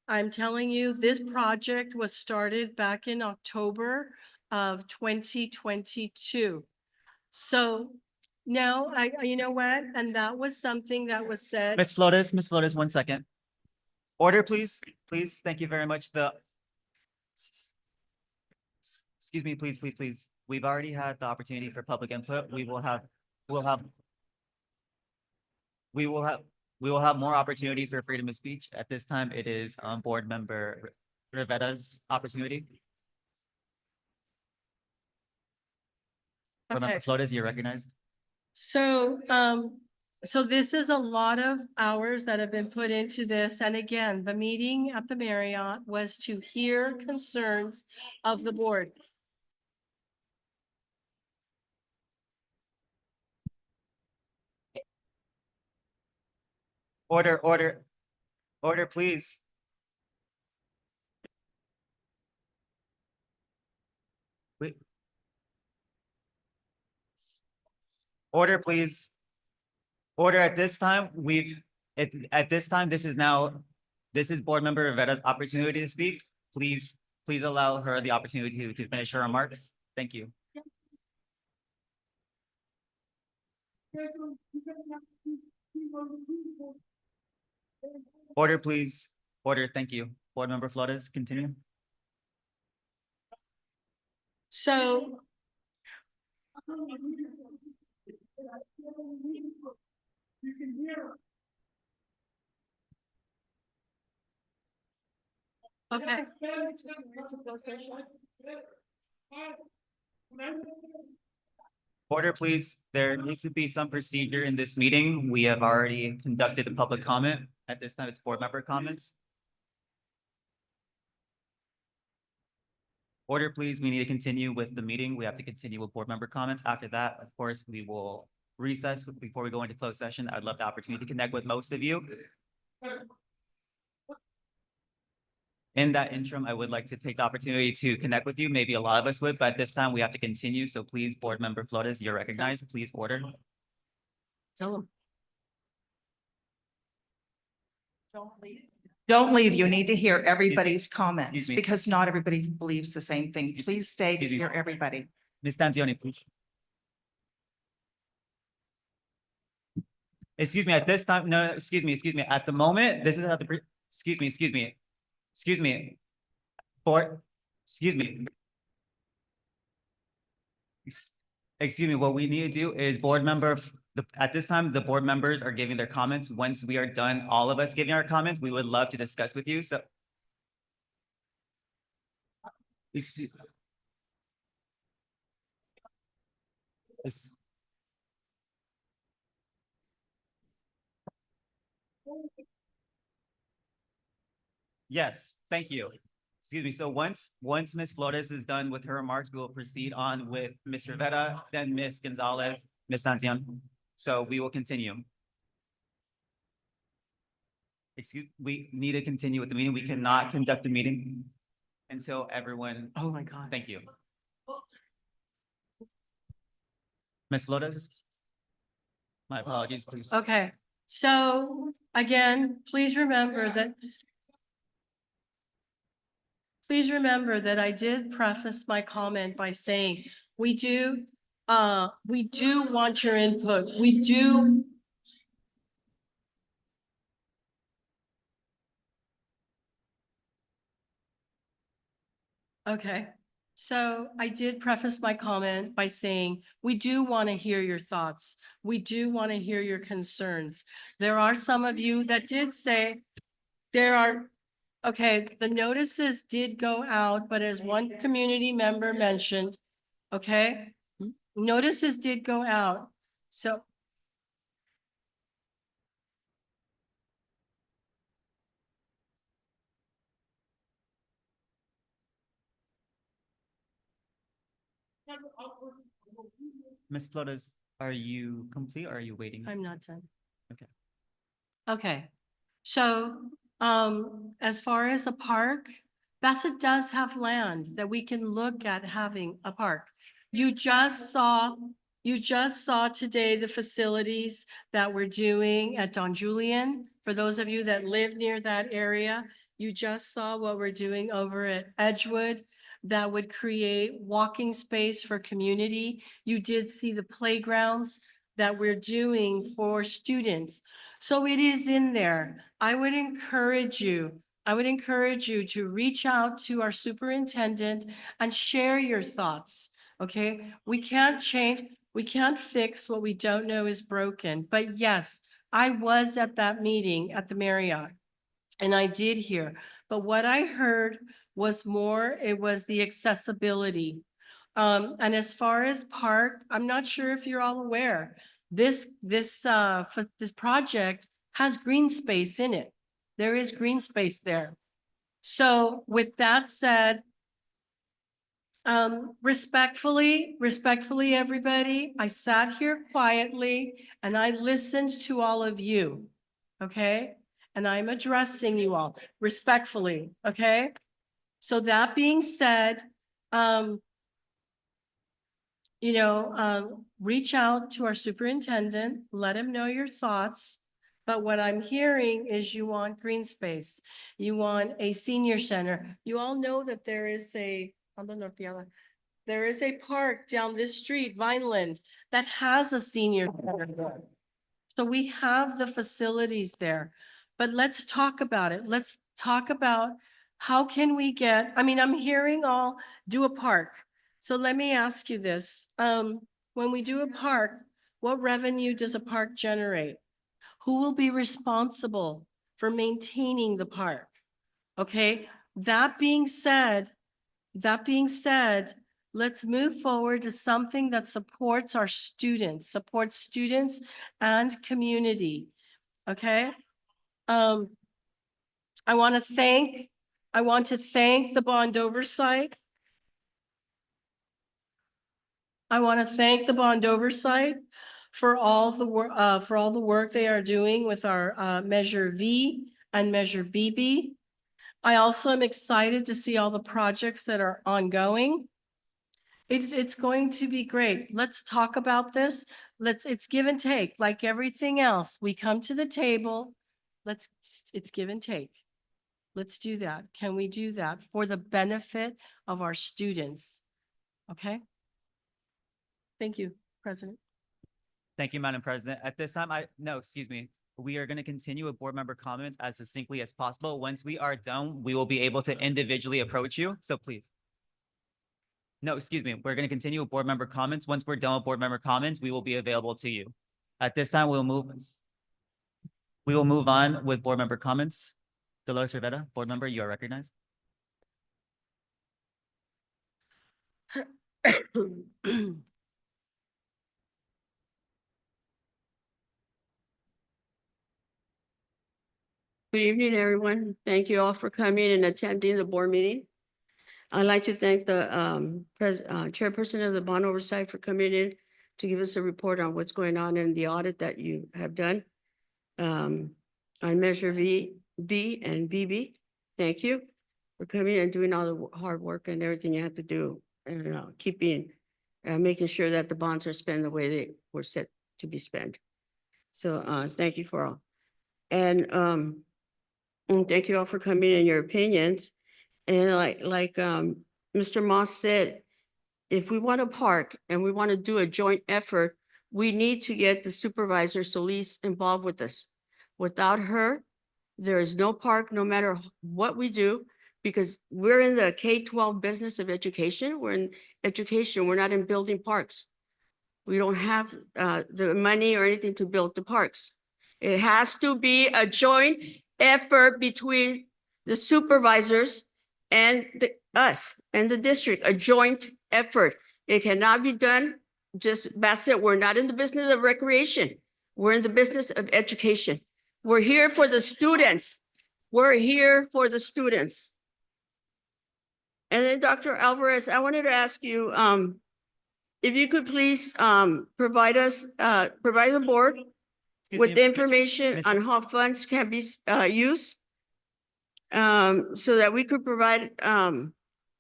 I'm telling you, this project was started back in October of 2022. So no, you know what? And that was something that was said. Ms. Flores, 1 second. Order, please. Please, thank you very much. Excuse me, please. We've already had the opportunity for public input. We will have more opportunities for freedom of speech. At this time, it is board member Rivera's opportunity. Board Member Flores, you're recognized. So, so this is a lot of hours that have been put into this. And again, the meeting at the Marriott was to hear concerns of the board. Order, please. Order, please. Order at this time, at this time, this is Board Member Rivera's opportunity to speak. Please allow her the opportunity to finish her remarks. Thank you. Order, please. Order, thank you. Board Member Flores, continue. So. Okay. Order, please. There needs to be some procedure in this meeting. We have already conducted the public comment. At this time, it's board member comments. Order, please. We need to continue with the meeting. We have to continue with board member comments. After that, of course, we will recess before we go into closed session. I'd love the opportunity to connect with most of you. In that interim, I would like to take the opportunity to connect with you. Maybe a lot of us would, but at this time we have to continue. So please, Board Member Flores, you're recognized. Please order. Tell them. Don't leave. You need to hear everybody's Excuse comments me. because not everybody believes the same thing. Please stay to Excuse me. hear everybody. Ms. Stanzioni, please. Excuse me, at this time, no, excuse me. At the moment, this is how the, excuse me. Board, excuse me. Excuse me, what we need to do is at this time, the board members are giving their comments. Once we are done, all of us giving our comments, we would love to discuss with you, so. Excuse me. Yes, thank you. Excuse me. So once Ms. Flores is done with her remarks, we will proceed on with Ms. Rivera, then Ms. Gonzalez, Ms. Santillan. So we will continue. We need to continue with the meeting. We cannot conduct the meeting until everyone. Oh my God. Thank you. Ms. Flores? My apologies, please. Okay, so again, please remember that I did preface my comment by saying, we do want your input. We do. Okay, so I did preface my comment by saying, we do want to hear your thoughts. We do want to hear your concerns. There are some of you that did say okay, the notices did go out, but as one community member mentioned, okay, notices did go out. So Ms. Flores, are you complete or are you waiting? I'm not done. Okay. Okay, so as far as a park, Bassett does have land that we can look at having a park. You just saw today the facilities that we're doing at Don Julian. For those of you that live near that area, you just saw what we're doing over at Edgewood that would create walking space for community. You did see the playgrounds that we're doing for students. So it is in there. I would encourage you to reach out to our superintendent and share your thoughts, okay? We can't fix what we don't know is broken. But yes, I was at that meeting at the Marriott and I did hear, but what I heard was it was the accessibility. And as far as park, I'm not sure if you're all aware, this project has green space in it. There is green space there. So with that said, respectfully, everybody, I sat here quietly and I listened to all of you, okay? And I'm addressing you all respectfully, okay? So that being said, reach out to our superintendent, let him know your thoughts. But what I'm hearing is you want green space. You want a senior center. You all know that there is a park down this street, Vineland, that has a senior center there. So we have the facilities there, but let's talk about it. Let's talk about how can we get, I'm hearing all do a park. So let me ask you this. When we do a park, what revenue does a park generate? Who will be responsible for maintaining the park? Okay, that being said, let's move forward to something that supports our students, and community. Okay? I want to thank the bond oversight. For all the work they are doing with our Measure V and Measure BB. I also am excited to see all the projects that are ongoing. It's going to be great. Let's talk about this. It's give and take, like everything else. We come to the table. It's give and take. Let's do that. Can we do that for the benefit of our students? Okay. Thank you, President. Thank you, Madam President. At this time, we are going to continue with board member comments as succinctly as possible. Once we are done, we will be able to individually approach you. So please. No, excuse me. We're going to continue with board member comments. Once we're done with board member comments, we will be available to you. At this time, we will move on with board member comments. Dolores Rivera, board member, you are recognized. Good evening, everyone. Thank you all for coming and attending the board meeting. I'd like to thank the chairperson of the bond oversight for coming in to give us a report on what's going on in the audit that you have done on Measure V and BB. Thank you for coming and doing all the hard work and everything you have to do, and making sure that the bonds are spent the way they were set to be spent. So thank you for all. And thank you all for coming in your opinions. And like Mr. Moss said, if we want to park and we want to do a joint effort, we need to get the supervisor Solis involved with us. Without her, there is no park, no matter what we do, because we're in the K-12 business of education. We're in education. We're not in building parks. We don't have the money or anything to build the parks. It has to be a joint effort between the supervisors and us and the district, a joint effort. It cannot be done just Bassett. We're not in the business of recreation. We're in the business of education. We're here for the students. We're here for the students. And then Dr. Alvarez, I wanted to ask you, if you could please provide the board with information on how funds can be used, so that we could provide,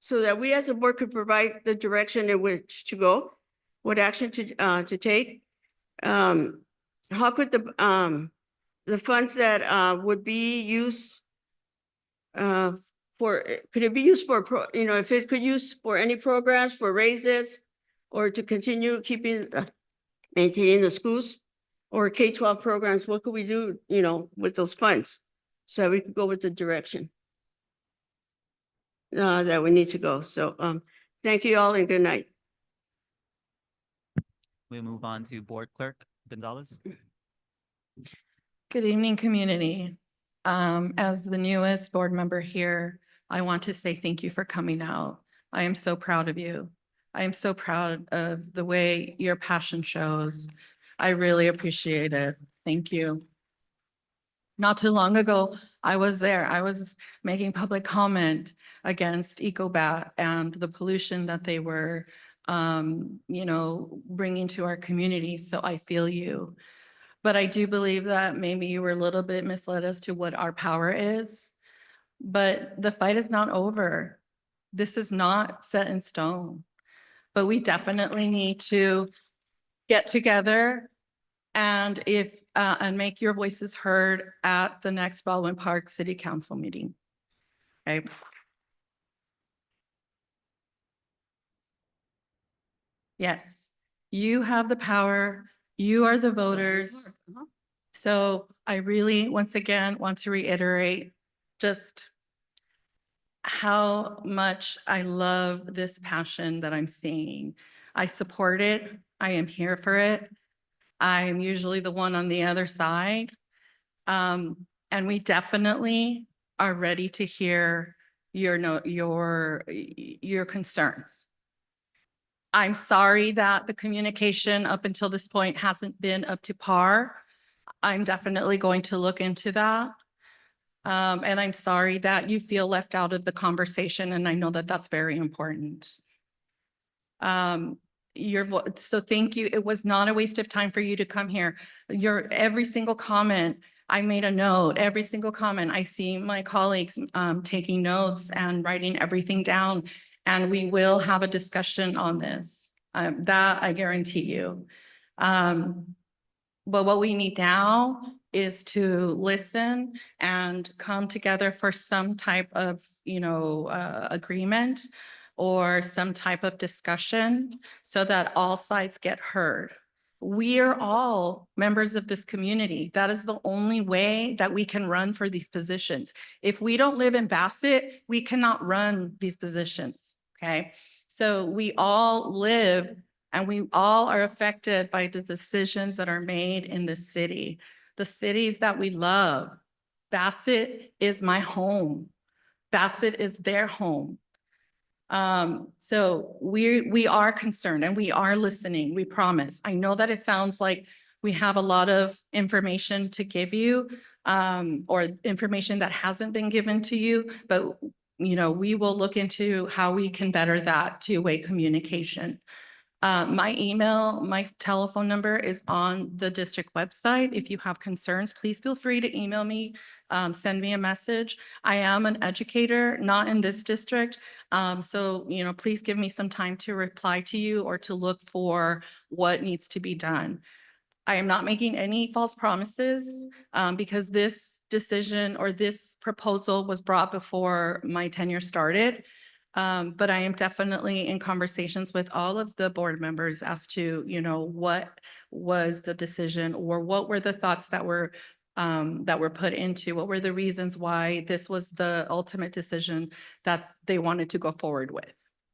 so that we as a board could provide the direction in which to go, what action to take. How could the funds that would be used could it be used for if it could use for any programs, for raises, or to continue maintaining the schools or K-12 programs? What could we do, with those funds so we could go with the direction that we need to go? So thank you all and good night. We move on to board clerk Gonzalez. Good evening, community. As the newest board member here, I want to say thank you for coming out. I am so proud of you. I am so proud of the way your passion shows. I really appreciate it. Thank you. Not too long ago, I was there. I was making public comment against EcoBat and the pollution that they were, bringing to our community. So I feel you. But I do believe that maybe you were a little bit misled as to what our power is. But the fight is not over. This is not set in stone. but we definitely need to get together and and make your voices heard at the next Baldwin Park City Council meeting. Okay. Yes, you have the power. You are the voters. So I really, once again, want to reiterate just how much I love this passion that I'm seeing. I support it. I am here for it. I am usually the one on the other side. And we definitely are ready to hear your concerns. I'm sorry that the communication up until this point hasn't been up to par. I'm definitely going to look into that. And I'm sorry that you feel left out of the conversation, and I know that that's very important. So thank you. It was not a waste of time for you to come here. Every single comment, I made a note, every single comment. I see my colleagues taking notes and writing everything down, and we will have a discussion on this. That I guarantee you. But what we need now is to listen and come together for some type of, agreement or some type of discussion so that all sides get heard. We are all members of this community. That is the only way that we can run for these positions. If we don't live in Bassett, we cannot run these positions, okay? So we all live and we all are affected by the decisions that are made in the city, the cities that we love. Bassett is my home. Bassett is their home. So we are concerned and we are listening, we promise. I know that it sounds like we have a lot of information to give you, or information that hasn't been given to you, but we will look into how we can better that two-way communication. My email, my telephone number is on the district website. If you have concerns, please feel free to email me, send me a message. I am an educator, not in this district. So, please give me some time to reply to you or to look for what needs to be done. I am not making any false promises because this decision or this proposal was brought before my tenure started. But I am definitely in conversations with all of the board members as to, what was the decision or what were the thoughts that were put into, what were the reasons why this was the ultimate decision that they wanted to go forward with.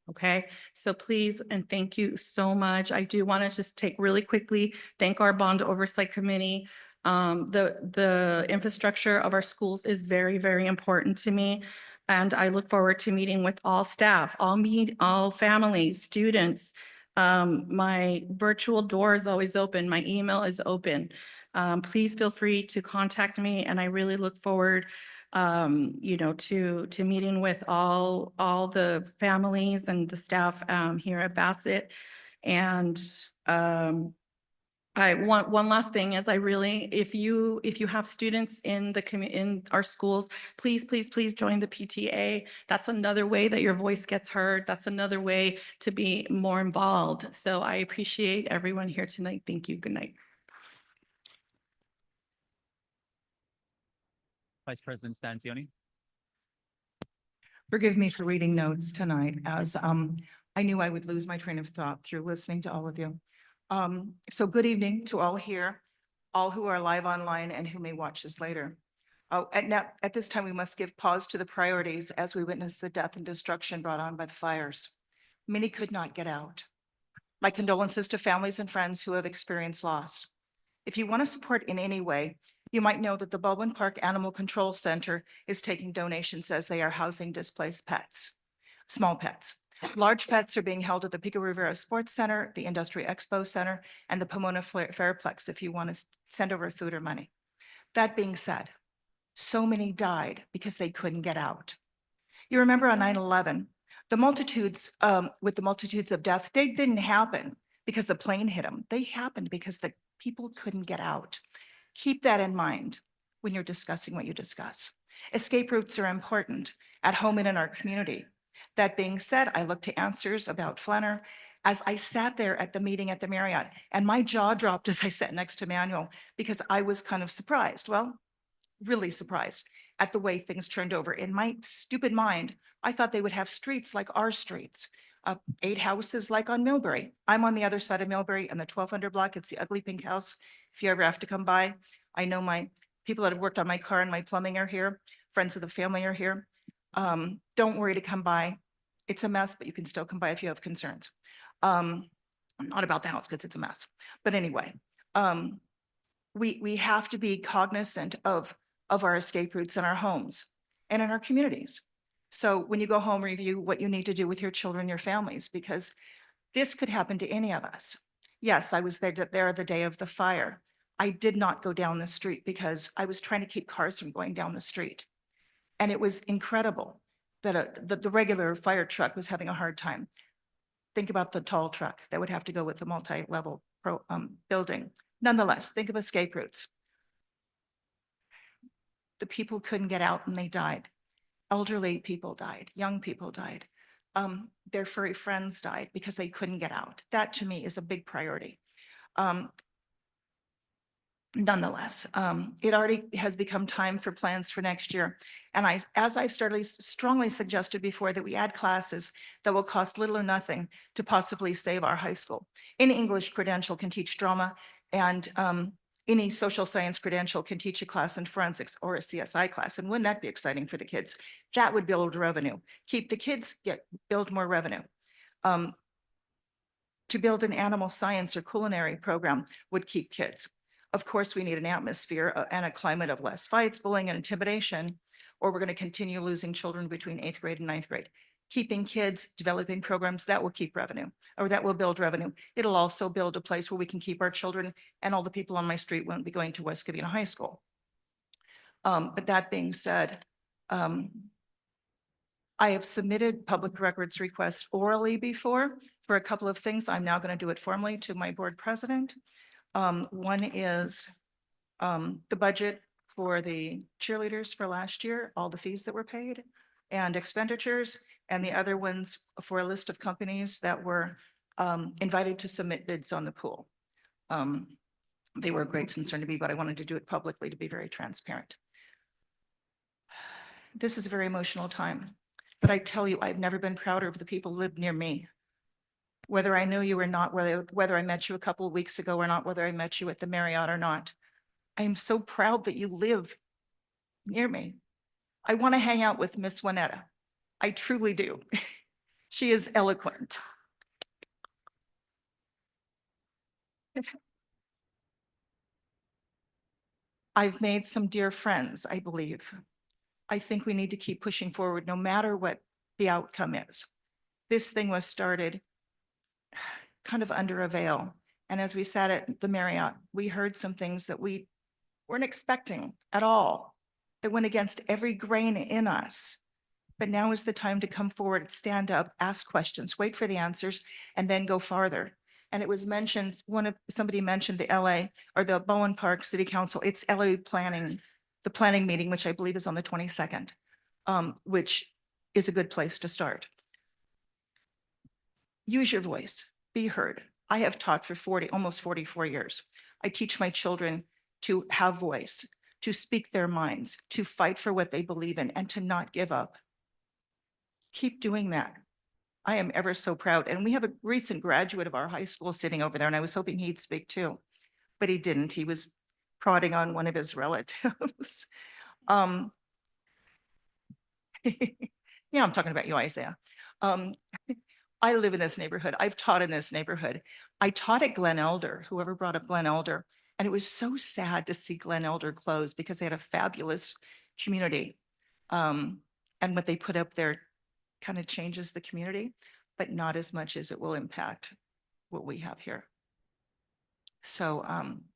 Okay, so please and thank you so much. I do want to just take really quickly, thank our bond oversight committee. The infrastructure of our schools is very, very important to me. And I look forward to meeting with all staff, all families, students. My virtual door is always open. My email is open. Please feel free to contact me, and I really look forward to meeting with all the families and the staff here at Bassett. And I want one last thing is if you have students in our schools, please join the PTA. That's another way that your voice gets heard. That's another way to be more involved. So I appreciate everyone here tonight. Thank you. Good night. Vice President Stanzioni. Forgive me for reading notes tonight, as I knew I would lose my train of thought through listening to all of you. So good evening to all here, all who are live online and who may watch this later. Oh, at this time, we must give pause to the priorities as we witness the death and destruction brought on by the fires. Many could not get out. My condolences to families and friends who have experienced loss. If you want to support in any way, you might know that the Baldwin Park Animal Control Center is taking donations as they are housing displaced pets, small pets. Large pets are being held at the Pico Rivera Sports Center, the Industry Expo Center, and the Pomona Fairplex if you want to send over food or money. That being said, so many died because they couldn't get out. You remember on 9/11, the multitudes of death, they didn't happen because the plane hit them. They happened because the people couldn't get out. Keep that in mind when you're discussing what you discuss. Escape routes are important at home and in our community. That being said, I look to answers about Flanner as I sat there at the meeting at the Marriott, and my jaw dropped as I sat next to Manuel because I was kind of surprised. Well, really surprised at the way things turned over. In my stupid mind, I thought they would have streets like our streets, 8 houses like on Millbury. I'm on the other side of Millbury in the 1200 block. It's the ugly pink house. If you ever have to come by, I know my people that have worked on my car and my plumbing are here. Friends of the family are here. Don't worry to come by. It's a mess, but you can still come by if you have concerns. Not about the house because it's a mess. But anyway, we have to be cognizant of our escape routes in our homes and in our communities. So when you go home, review what you need to do with your children, your families, because this could happen to any of us. Yes, I was there the day of the fire. I did not go down the street because I was trying to keep cars from going down the street. And it was incredible that the regular fire truck was having a hard time. Think about the tall truck that would have to go with the multi-level building. Nonetheless, think of escape routes. The people couldn't get out and they died. Elderly people died, young people died. Their furry friends died because they couldn't get out. That to me is a big priority. Nonetheless, it already has become time for plans for next year. And as I've strongly suggested before, that we add classes that will cost little or nothing to possibly save our high school. Any English credential can teach drama, and any social science credential can teach a class in forensics or a CSI class. And wouldn't that be exciting for the kids? That would build revenue. Keep the kids, build more revenue. To build an animal science or culinary program would keep kids. Of course, we need an atmosphere and a climate of less fights, bullying, and intimidation, or we're going to continue losing children between 8th grade and 9th grade. Keeping kids, developing programs that will keep revenue, or that will build revenue. It'll also build a place where we can keep our children, and all the people on my street won't be going to West Covina High School. But that being said, I have submitted public records requests orally before for a couple of things. I'm now going to do it formally to my board president. One is the budget for the cheerleaders for last year, all the fees that were paid and expenditures, and the other ones for a list of companies that were invited to submit bids on the pool. They were a great concern to me, but I wanted to do it publicly to be very transparent. This is a very emotional time, but I tell you, I've never been prouder of the people who live near me. Whether I know you or not, whether I met you a couple of weeks ago or not, whether I met you at the Marriott or not, I am so proud that you live near me. I want to hang out with Miss Juanetta. I truly do. She is eloquent. I've made some dear friends, I believe. I think we need to keep pushing forward no matter what the outcome is. This thing was started kind of under a veil. And as we sat at the Marriott, we heard some things that we weren't expecting at all, that went against every grain in us. But now is the time to come forward, stand up, ask questions, wait for the answers, and then go farther. And it was mentioned, somebody mentioned the LA or the Bowen Park City Council. It's LA planning, the planning meeting, which I believe is on the 22nd, which is a good place to start. Use your voice, be heard. I have taught for almost 44 years. I teach my children to have voice, to speak their minds, to fight for what they believe in, and to not give up. Keep doing that. I am ever so proud. And we have a recent graduate of our high school sitting over there, and I was hoping he'd speak too, but he didn't. He was prodding on one of his relatives. Yeah, I'm talking about you, Isaiah. I live in this neighborhood. I've taught in this neighborhood. I taught at Glen Elder, whoever brought up Glen Elder. And it was so sad to see Glen Elder close because they had a fabulous community. And what they put up there kind of changes the community, but not as much as it will impact what we have here. So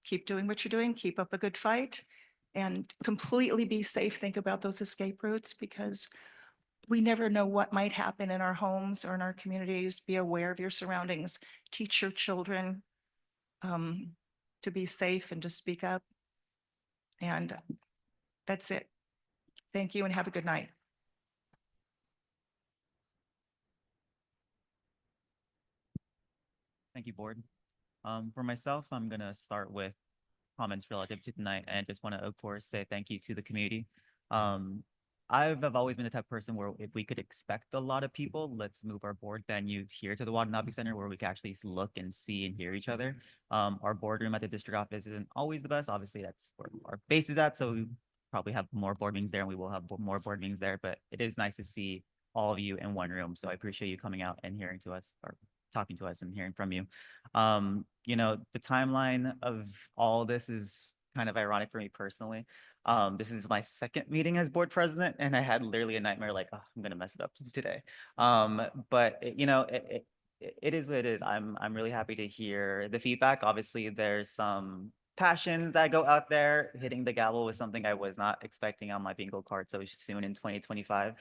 keep doing what you're doing, keep up a good fight, and completely be safe. Think about those escape routes, because we never know what might happen in our homes or in our communities. Be aware of your surroundings, teach your children to be safe and to speak up. And that's it. Thank you and have a good night. Thank you, board. For myself, I'm gonna start with comments relative to tonight and just want to, of course, say thank you to the community. I've always been the type of person where if we could expect a lot of people, let's move our board venue here to the Watanabe Center where we can actually look and see and hear each other. Our boardroom at the district office isn't always the best. Obviously, that's where our base is at. So we probably have more board meetings there and we will have more board meetings there, but it is nice to see all of you in one room. So I appreciate you coming out and hearing to us or talking to us and hearing from you. You know, the timeline of all this is kind of ironic for me personally. This is my second meeting as board president, and I had literally a nightmare like, oh, I'm gonna mess it up today. You know, it is what it is. I'm really happy to hear the feedback. Obviously, there's some passions that go out there. Hitting the gavel was something I was not expecting on my bingo card so soon in 2025.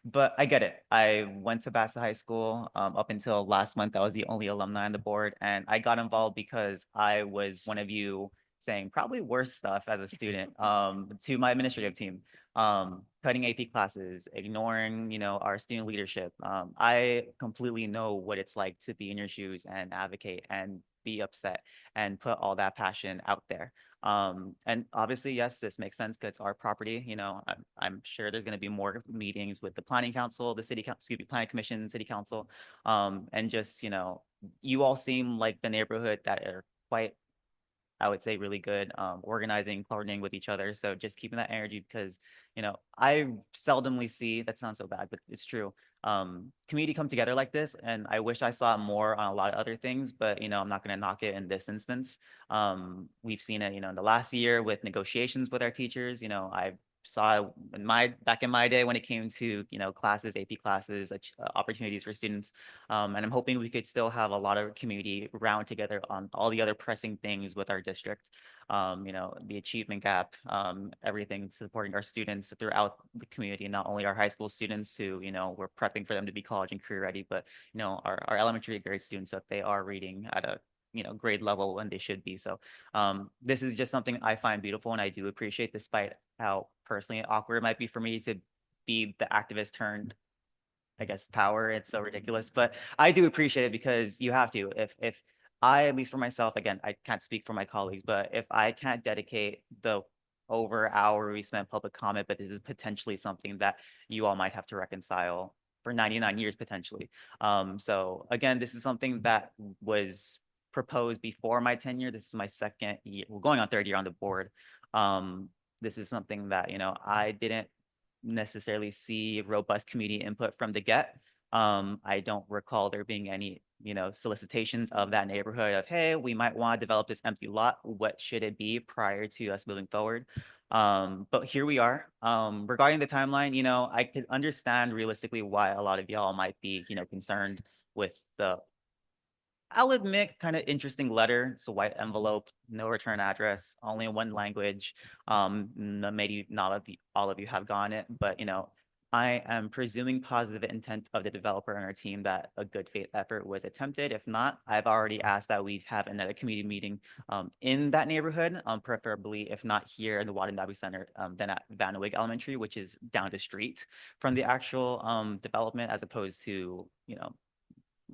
But I get it. I went to Bassett High School up until last month. I was the only alumni on the board, and I got involved because I was one of you saying probably worse stuff as a student to my administrative team, cutting AP classes, ignoring, you know, our student leadership. I completely know what it's like to be in your shoes and advocate and be upset and put all that passion out there. And obviously, yes, this makes sense because it's our property. You know, I'm sure there's going to be more meetings with the planning council, the city, excuse me, planning commission, city council, and just, you know, you all seem like the neighborhood that are quite, I would say, really good, organizing, coordinating with each other. So just keeping that energy because, you know, I seldomly see, that sounds so bad, but it's true. Community come together like this, and I wish I saw it more on a lot of other things, but, you know, I'm not going to knock it in this instance. We've seen it, you know, in the last year with negotiations with our teachers. You know, I saw in back in my day when it came to, you know, classes, AP classes, opportunities for students. And I'm hoping we could still have a lot of community round together on all the other pressing things with our district. You know, the achievement gap, everything supporting our students throughout the community, not only our high school students who, you know, we're prepping for them to be college and career ready, but, you know, our elementary grade students, that they are reading at a, you know, grade level when they should be. So this is just something I find beautiful and I do appreciate, despite how personally awkward it might be for me to be the activist turned, I guess, power. It's so ridiculous, but I do appreciate it because you have to. If I, at least for myself, again, I can't speak for my colleagues, but if I can't dedicate the over hour we spent public comment, but this is potentially something that you all might have to reconcile for 99 years potentially. So again, this is something that was proposed before my tenure. This is my second year, we're going on third year on the board. This is something that, you know, I didn't necessarily see robust community input from the get. I don't recall there being any, you know, solicitations of that neighborhood of, hey, we might want to develop this empty lot. What should it be prior to us moving forward? But here we are. Regarding the timeline, you know, I could understand realistically why a lot of y'all might be, you know, concerned with the, I'll admit, kind of interesting letter. It's a white envelope, no return address, only in one language. Maybe not all of you have gotten it, but, you know, I am presuming positive intent of the developer and our team that a good faith effort was attempted. If not, I've already asked that we have another community meeting in that neighborhood, preferably, if not here in the Watanabe Center, then at Van Wyck Elementary, which is down the street from the actual development, as opposed to, you know,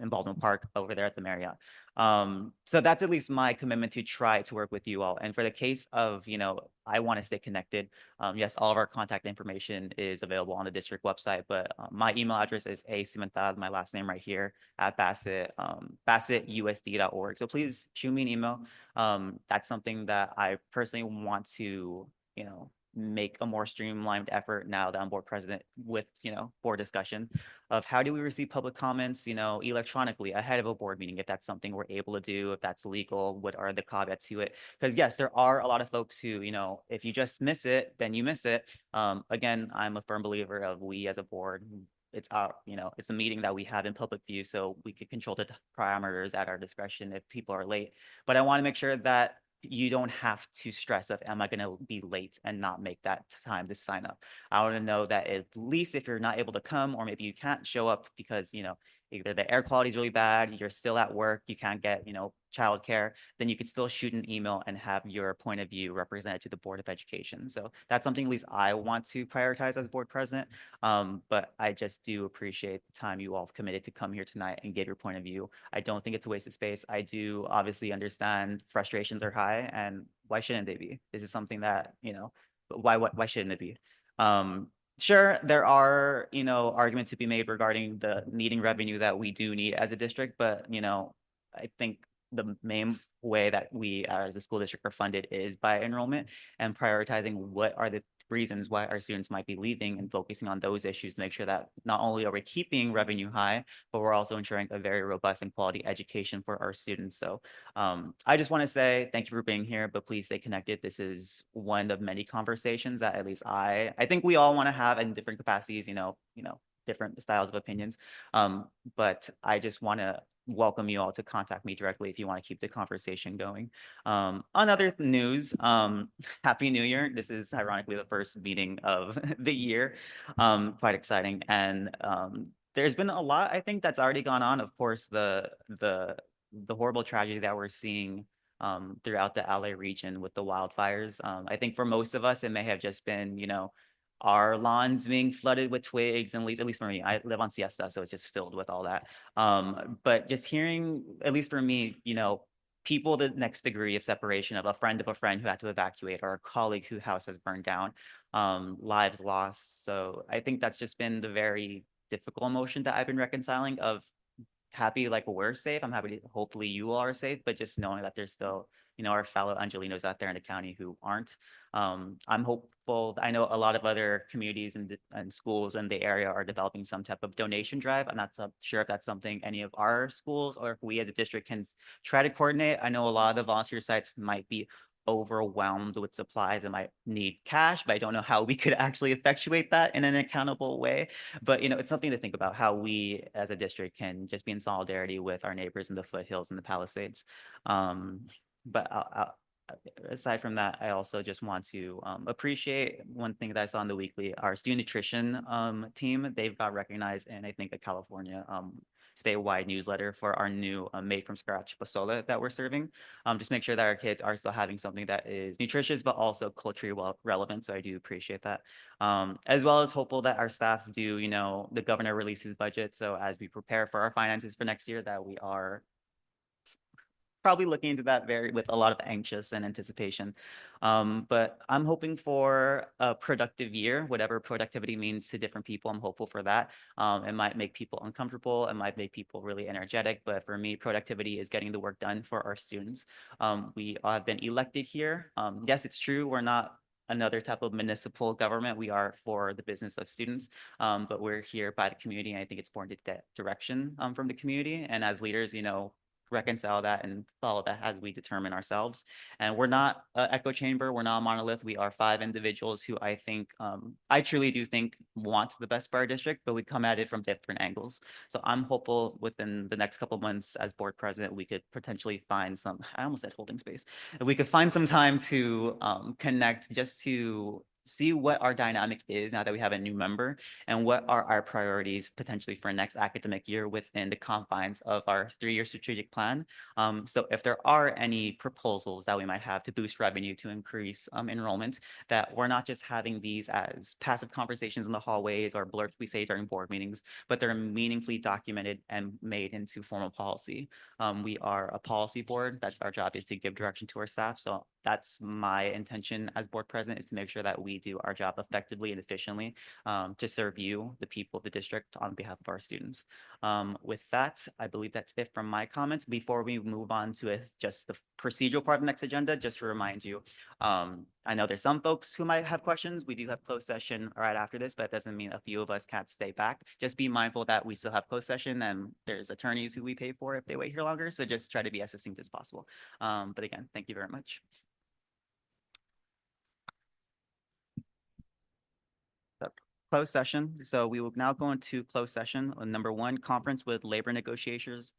in Baldwin Park over there at the Marriott. So that's at least my commitment to try to work with you all. And for the case of, you know, I want to stay connected. Yes, all of our contact information is available on the district website, but my email address is acimental, my last name right here, at Bassett, BassettUSD.org. So please shoot me an email. That's something that I personally want to, you know, make a more streamlined effort now that I'm board president with, you know, board discussion of how do we receive public comments, you know, electronically ahead of a board meeting, if that's something we're able to do, if that's legal, what are the caveats to it? Because yes, there are a lot of folks who, you know, if you just miss it, then you miss it. Again, I'm a firm believer of we as a board, it's our, you know, it's a meeting that we have in public view, so we could control the parameters at our discretion if people are late. But I want to make sure that you don't have to stress of, am I going to be late and not make that time to sign up? I want to know that at least if you're not able to come, or maybe you can't show up because, you know, either the air quality is really bad, you're still at work, you can't get, childcare, then you could still shoot an email and have your point of view represented to the Board of Education. So that's something at least I want to prioritize as board president. But I just do appreciate the time you all have committed to come here tonight and give your point of view. I don't think it's a waste of space. I do obviously understand frustrations are high, and why shouldn't they be? This is something that, why shouldn't it be? Sure, there are, arguments to be made regarding the needing revenue that we do need as a district, but, I think the main way that we as a school district are funded is by enrollment, and prioritizing what are the reasons why our students might be leaving and focusing on those issues to make sure that not only are we keeping revenue high, but we're also ensuring a very robust and quality education for our students. So I just want to say thank you for being here, but please stay connected. This is one of many conversations that at least I think we all want to have in different capacities, different styles of opinions. But I just want to welcome you all to contact me directly if you want to keep the conversation going. On other news, Happy New Year. This is ironically the first meeting of the year. Quite exciting. And there's been a lot, I think, that's already gone on. Of course, the horrible tragedy that we're seeing throughout the LA region with the wildfires. I think for most of us, it may have just been, our lawns being flooded with twigs and leaves, at least for me. I live on Siesta, so it's just filled with all that. But just hearing, at least for me, people the next degree of separation of a friend who had to evacuate, or a colleague whose house has burned down, lives lost. So I think that's just been the very difficult emotion that I've been reconciling of happy, like we're safe. I'm happy to, hopefully you all are safe, but just knowing that there's still, our fellow Angelinos out there in the county who aren't. I'm hopeful. I know a lot of other communities and schools in the area are developing some type of donation drive. I'm not sure if that's something any of our schools or if we as a district can try to coordinate. I know a lot of the volunteer sites might be overwhelmed with supplies and might need cash, but I don't know how we could actually effectuate that in an accountable way. But it's something to think about how we as a district can just be in solidarity with our neighbors in the foothills and the Palisades. But aside from that, I also just want to appreciate one thing that I saw in the weekly, our student nutrition team. They've got recognized in, I think, a California statewide newsletter for our new made from scratch pozole that we're serving. Just make sure that our kids are still having something that is nutritious, but also culturally relevant. So I do appreciate that. As well as hopeful that our staff do, the governor releases budget. So as we prepare for our finances for next year, that we are probably looking into that with a lot of anxious and anticipation. But I'm hoping for a productive year, whatever productivity means to different people. I'm hopeful for that. It might make people uncomfortable. It might make people really energetic. But for me, productivity is getting the work done for our students. We have been elected here. Yes, it's true. We're not another type of municipal government. We are for the business of students, but we're here by the community. And I think it's important to get direction from the community. And as leaders, reconcile that and follow that as we determine ourselves. And we're not an echo chamber. We're not a monolith. We are 5 individuals who I think, I truly do think want the best for our district, but we come at it from different angles. So I'm hopeful within the next couple of months as board president, we could potentially find some, I almost said holding space. We could find some time to connect just to see what our dynamic is now that we have a new member, and what are our priorities potentially for next academic year within the confines of our 3-year strategic plan. So if there are any proposals that we might have to boost revenue, to increase enrollment, that we're not just having these as passive conversations in the hallways or blurbs we say during board meetings, but they're meaningfully documented and made into formal policy. We are a policy board. That's our job, is to give direction to our staff. So that's my intention as board president, is to make sure that we do our job effectively and efficiently to serve you, the people of the district, on behalf of our students. With that, I believe that's it from my comments. Before we move on to just the procedural part of the next agenda, just to remind you, I know there's some folks who might have questions. We do have closed session right after this, but it doesn't mean a few of us can't stay back. Just be mindful that we still have closed session, and there's attorneys who we pay for if they wait here longer. So just try to be as succinct as possible. But again, thank you very much. Closed session. So we will now go into closed session on number 1, conference with labor negotiators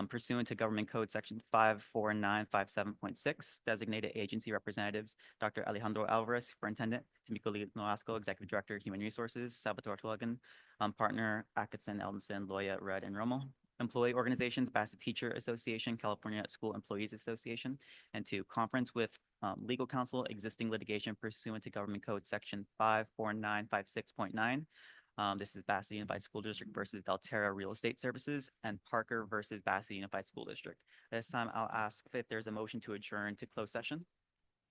pursuant to Government Code Section 54957.6, designated agency representatives, Dr. Alejandro Alvarez, Superintendent, Timiko Nolasco, Executive Director, Human Resources, Salvatore Tulagan, Partner, Atkinson, Eldenson, Loya, Red, and Romo. employee organizations, Bassett Teacher Association, California School Employees Association, and 2, conference with legal counsel, existing litigation pursuant to Government Code Section 54956.9. This is Bassett Unified School District versus Delterra Real Estate Services and Parker versus Bassett Unified School District. This time I'll ask if there's a motion to adjourn to closed session.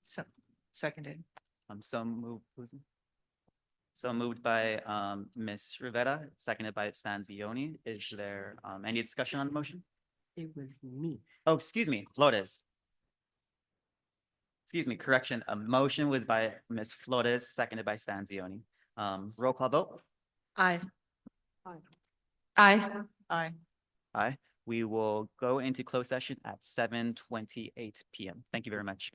So, seconded. So moved. So moved by Ms. Rivera, seconded by Stanzioni. Is there any discussion on the motion? It was me. Oh, excuse me, Flores. Excuse me, correction. A motion was by Ms. Flores, seconded by Stanzioni. Roll call vote. Aye. Aye. Aye. Aye. We will go into closed session at 7:28 PM. Thank you very much.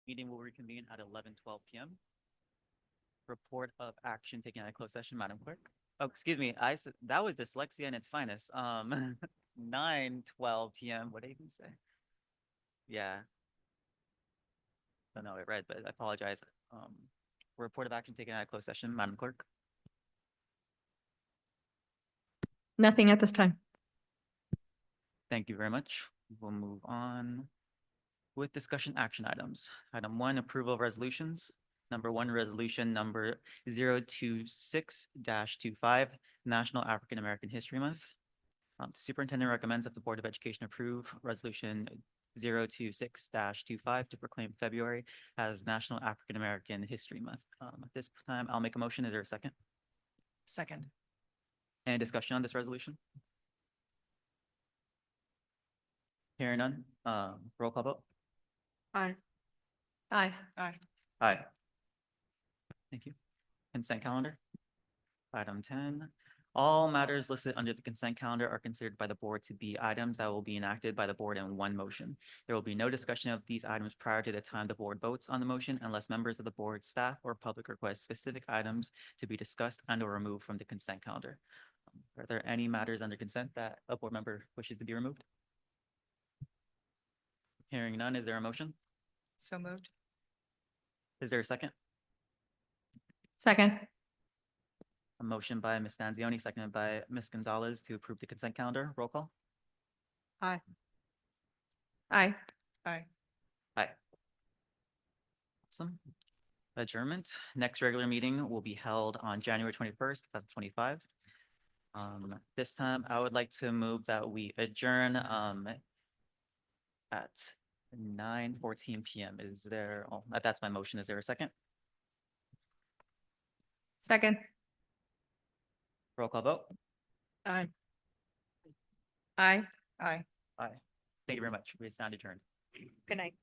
Meeting will reconvene at 11:12 p.m. Report of action taken at a closed session, Madam Clerk. Oh, excuse me, that was dyslexia in its finest. 9:12 p.m. What did I even say? Yeah. Don't know what I read, but I apologize. Report of action taken at a closed session, Madam Clerk. Nothing at this time. Thank you very much. We'll move on with discussion action items. Item 1, approval of resolutions. Number 1, resolution number 026-25, National African American History Month. The superintendent recommends that the Board of Education approve resolution 026-25 to proclaim February as National African American History Month. At this time, I'll make a motion. Is there a second? Second. Any discussion on this resolution? Hearing none, roll call vote. Aye. Aye. Aye. Aye. Thank you. Consent calendar. Item 10, all matters listed under the consent calendar are considered by the board to be items that will be enacted by the board in one motion. There will be no discussion of these items prior to the time the board votes on the motion unless members of the board, staff, or public request specific items to be discussed and or removed from the consent calendar. Are there any matters under consent that a board member wishes to be removed? Hearing none, is there a motion? So moved. Is there a second? Second. A motion by Ms. Stanzioni, seconded by Ms. Gonzalez to approve the consent calendar. Roll call. Aye. Aye. Aye. Aye. Awesome. Adjournment. Next regular meeting will be held on January 21st, 2025. This time I would like to move that we adjourn at 9:14 p.m. Is there, oh, that's my motion. Is there a second? Second. Roll call vote. Aye. Aye. Aye. Aye. Thank you very much. We stand adjourned. Good night.